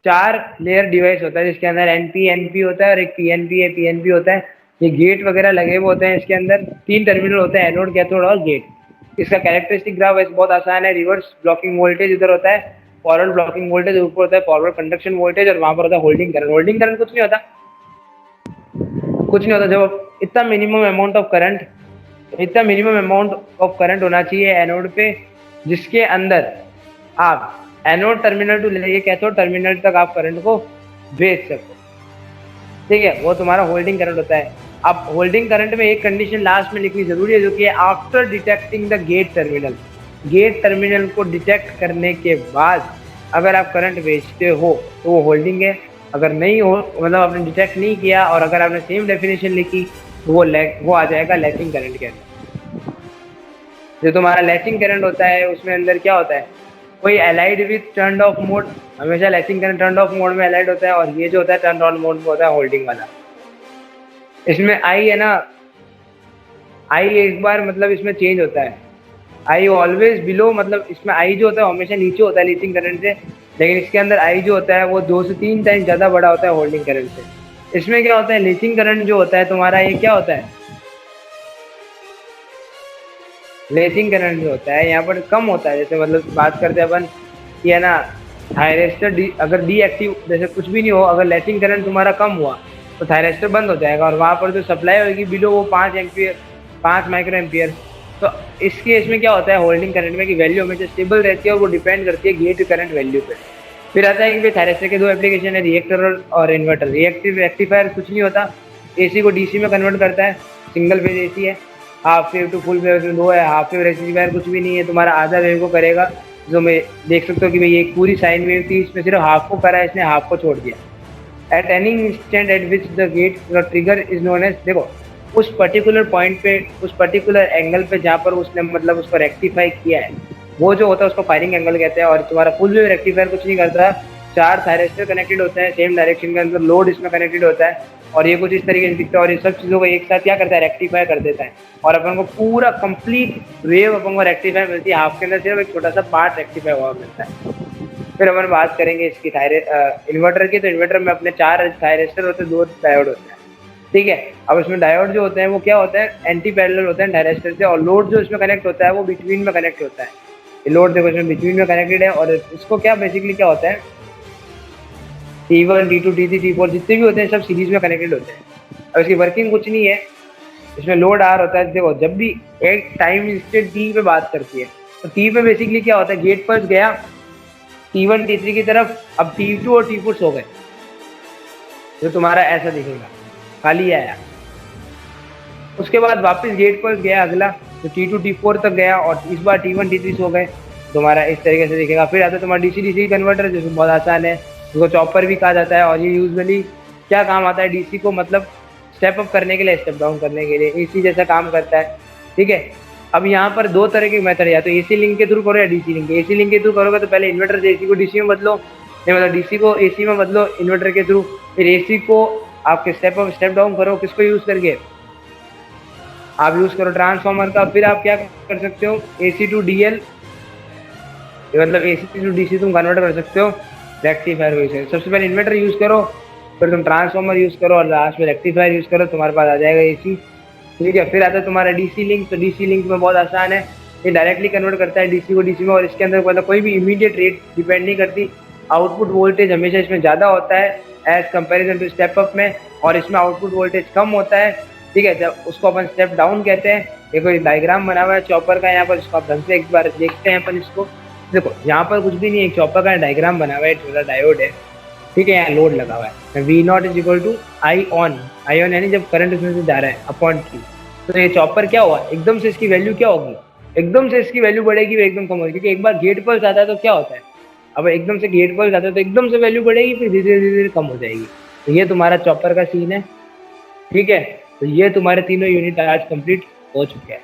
चार लेयर डिवाइस होता है जिसके अंदर एनपी एनपी होता है और एक पीएनपी है पीएनपी होता है। ये गेट वगैरह लगे हुए होते हैं इसके अंदर, तीन टर्मिनल होते हैं एनोड कैथोड और गेट। इसका कैरेक्टरिस्टिक ग्राफ वैसे बहुत आसान है, रिवर्स ब्लॉकिंग वोल्टेज उधर होता है, फॉरवर्ड ब्लॉकिंग वोल्टेज ऊपर होता है, फॉरवर्ड कंडक्शन वोल्टेज और वहां पर होता है होल्डिंग करंट। होल्डिंग करंट कुछ नहीं होता, कुछ नहीं होता जब इतना मिनिमम अमाउंट ऑफ करंट, इतना मिनिमम अमाउंट ऑफ करंट होना चाहिए एनोड पे जिसके अंदर आप एनोड टर्मिनल टू लेके कैथोड टर्मिनल तक आप करंट को भेज सको। ठीक है, वो तुम्हारा होल्डिंग करंट होता है। अब होल्डिंग करंट में एक कंडीशन लास्ट में लिखनी जरूरी है जो कि after detecting the gate terminal, gate terminal को डिटेक्ट करने के बाद अगर आप करंट भेजते हो तो वो होल्डिंग है। अगर नहीं हो मतलब आपने डिटेक्ट नहीं किया और अगर आपने सेम डेफिनेशन लिखी तो वो आ जाएगा लैचिंग करंट के अंदर। जो तुम्हारा लैचिंग करंट होता है उसमें अंदर क्या होता है, कोई allied with turn off mode, हमेशा latching current turn off mode में अलाइड होता है और ये जो होता है टर्न ऑन मोड में होता है होल्डिंग वाला। इसमें आई है ना, आई एक बार मतलब इसमें चेंज होता है, आई ऑलवेज बिलो, मतलब इसमें आई जो होता है हमेशा नीचे होता है लीचिंग करंट से, लेकिन इसके अंदर आई जो होता है वो 2 से 3 टाइम ज़्यादा बड़ा होता है होल्डिंग करंट से। इसमें क्या होता है, लीचिंग करंट जो होता है तुम्हारा ये क्या होता है, लेचिंग करंट जो होता है यहाँ पर कम होता है। जैसे मतलब बात करते हैं अपन कि है ना थायरेस्टर अगर डीएक्टिव जैसे कुछ भी नहीं हो, अगर लेचिंग करंट तुम्हारा कम हुआ तो थायरेस्टर बंद हो जाएगा और वहाँ पर जो सप्लाई होगी बिलो वो 5 एम्पियर 5 माइक्रो एम्पियर। तो इस केस में क्या होता है होल्डिंग करंट में कि वैल्यू हमेशा स्टेबल रहती है और वो डिपेंड करती है गेट करंट वैल्यू पे। फिर आता है कि भाई थायरेस्टर के दो एप्लीकेशन है, रिएक्टर और इन्वर्टर। रिएक्टिव रेक्टिफायर कुछ नहीं होता, एसी को डीसी में कन्वर्ट करता है, सिंगल फेज एसी है, half wave to full wave इसमें दो है, हाफ वेव रेक्टिफायर कुछ भी नहीं है, तुम्हारा आधा वेव को करेगा। जो मैं देख सकते हो कि भाई एक पूरी साइन वेव थी इसमें सिर्फ हाफ को करा है, इसने हाफ को छोड़ दिया। At any instant at which the gate trigger is known as, देखो उस पर्टिकुलर पॉइंट पे उस पर्टिकुलर एंगल पे जहाँ पर उसने मतलब उसको रेक्टिफाई किया है वो जो होता है उसको फायरिंग एंगल कहते हैं। और तुम्हारा फुल वेव रेक्टिफायर कुछ नहीं करता, 4 थायरेस्टर कनेक्टेड होते हैं सेम डायरेक्शन के अंदर, लोड इसमें कनेक्टेड होता है और ये कुछ इस तरीके से दिखता है और ये सब चीज़ों को एक साथ क्या करता है रेक्टिफाई कर देता है और अपन को पूरा कंप्लीट वेव अपन को रेक्टिफाई मिलती है। हाफ के अंदर सिर्फ एक छोटा सा पार्ट रेक्टिफाई हुआ मिलता है। फिर अपन बात करेंगे इसकी इन्वर्टर की, तो इन्वर्टर में अपने 4 थायरेस्टर होते हैं, 2 डायोड होते हैं। ठीक है, अब इसमें डायोड जो होते हैं वो क्या होता है एंटी पैरेलल होते हैं थायरेस्टर से, और लोड जो इसमें कनेक्ट होता है वो बिटवीन में कनेक्ट होता है। ये लोड देखो इसमें बिटवीन में कनेक्टेड है और इसको क्या बेसिकली क्या होता है T1 T2 T3 T4 जितने भी होते हैं सब सीरीज में कनेक्टेड होते हैं। अब इसकी वर्किंग कुछ नहीं है, इसमें लोड आर होता है। देखो जब भी एक टाइम इंस्टेंट टी पे बात करती है तो टी पे बेसिकली क्या होता है, गेट पर गया T1 T3 की तरफ, अब T2 और T4 सो गए, जो तुम्हारा ऐसा दिखेगा खाली आया। उसके बाद वापस गेट पर गया अगला तो T2 T4 तक गया और इस बार T1 T3 सो गए, तुम्हारा इस तरीके से दिखेगा। फिर आता है तुम्हारा डीसी डीसी कन्वर्टर जो बहुत आसान है, उसको चॉपर भी कहा जाता है और ये यूजुअली क्या काम आता है डीसी को मतलब स्टेप अप करने के लिए, स्टेप डाउन करने के लिए, एसी जैसा काम करता है। ठीक है, अब यहाँ पर दो तरह के मेथड है, या तो एसी लिंक के थ्रू करो या डीसी लिंक। एसी लिंक के थ्रू करोगे तो पहले इन्वर्टर से एसी को डीसी में बदलो, नहीं मतलब डीसी को एसी में बदलो इन्वर्टर के थ्रू, फिर एसी को आपके स्टेप अप स्टेप डाउन करो, किसको यूज करके, आप यूज करो ट्रांसफार्मर का। फिर आप क्या कर सकते हो, एसी टू डीएल, मतलब एसी टू डीसी तुम कन्वर्ट कर सकते हो रेक्टिफायर यूज करके। सबसे पहले इन्वर्टर यूज करो, फिर तुम ट्रांसफार्मर यूज करो और लास्ट में रेक्टिफायर यूज करो, तुम्हारे पास आ जाएगा एसी। ठीक है, फिर आता है तुम्हारा डीसी लिंक। तो डीसी लिंक में बहुत आसान है, ये डायरेक्टली कन्वर्ट करता है डीसी को डीसी में, और इसके अंदर मतलब कोई भी इमीडिएट रेट डिपेंड नहीं करती। आउटपुट वोल्टेज हमेशा इसमें ज़्यादा होता है as comparison to step up में, और इसमें आउटपुट वोल्टेज कम होता है। ठीक है, जब उसको अपन स्टेप डाउन कहते हैं। ये कोई डायग्राम बना हुआ है चॉपर का यहाँ पर, इसको आप ढंग से एक बार देखते हैं अपन इसको। देखो यहाँ पर कुछ भी नहीं है, एक चॉपर का डायग्राम बना हुआ है, छोटा डायोड है। ठीक है, यहाँ लोड लगा हुआ है, V naught is equal to I on यानी जब करंट उसमें से जा रहा है अपॉन Q। तो ये चॉपर क्या हुआ, एकदम से इसकी वैल्यू क्या होगी, एकदम से इसकी वैल्यू बढ़ेगी, वो एकदम कम होगी, क्योंकि एक बार गेट पर जाता है तो क्या होता है, अब एकदम से गेट पर जाता है तो एकदम से वैल्यू बढ़ेगी, फिर धीरे धीरे धीरे कम हो जाएगी। तो ये तुम्हारा चॉपर का सीन है। ठीक है, तो ये तुम्हारे तीनों यूनिट आज कंप्लीट हो चुके हैं।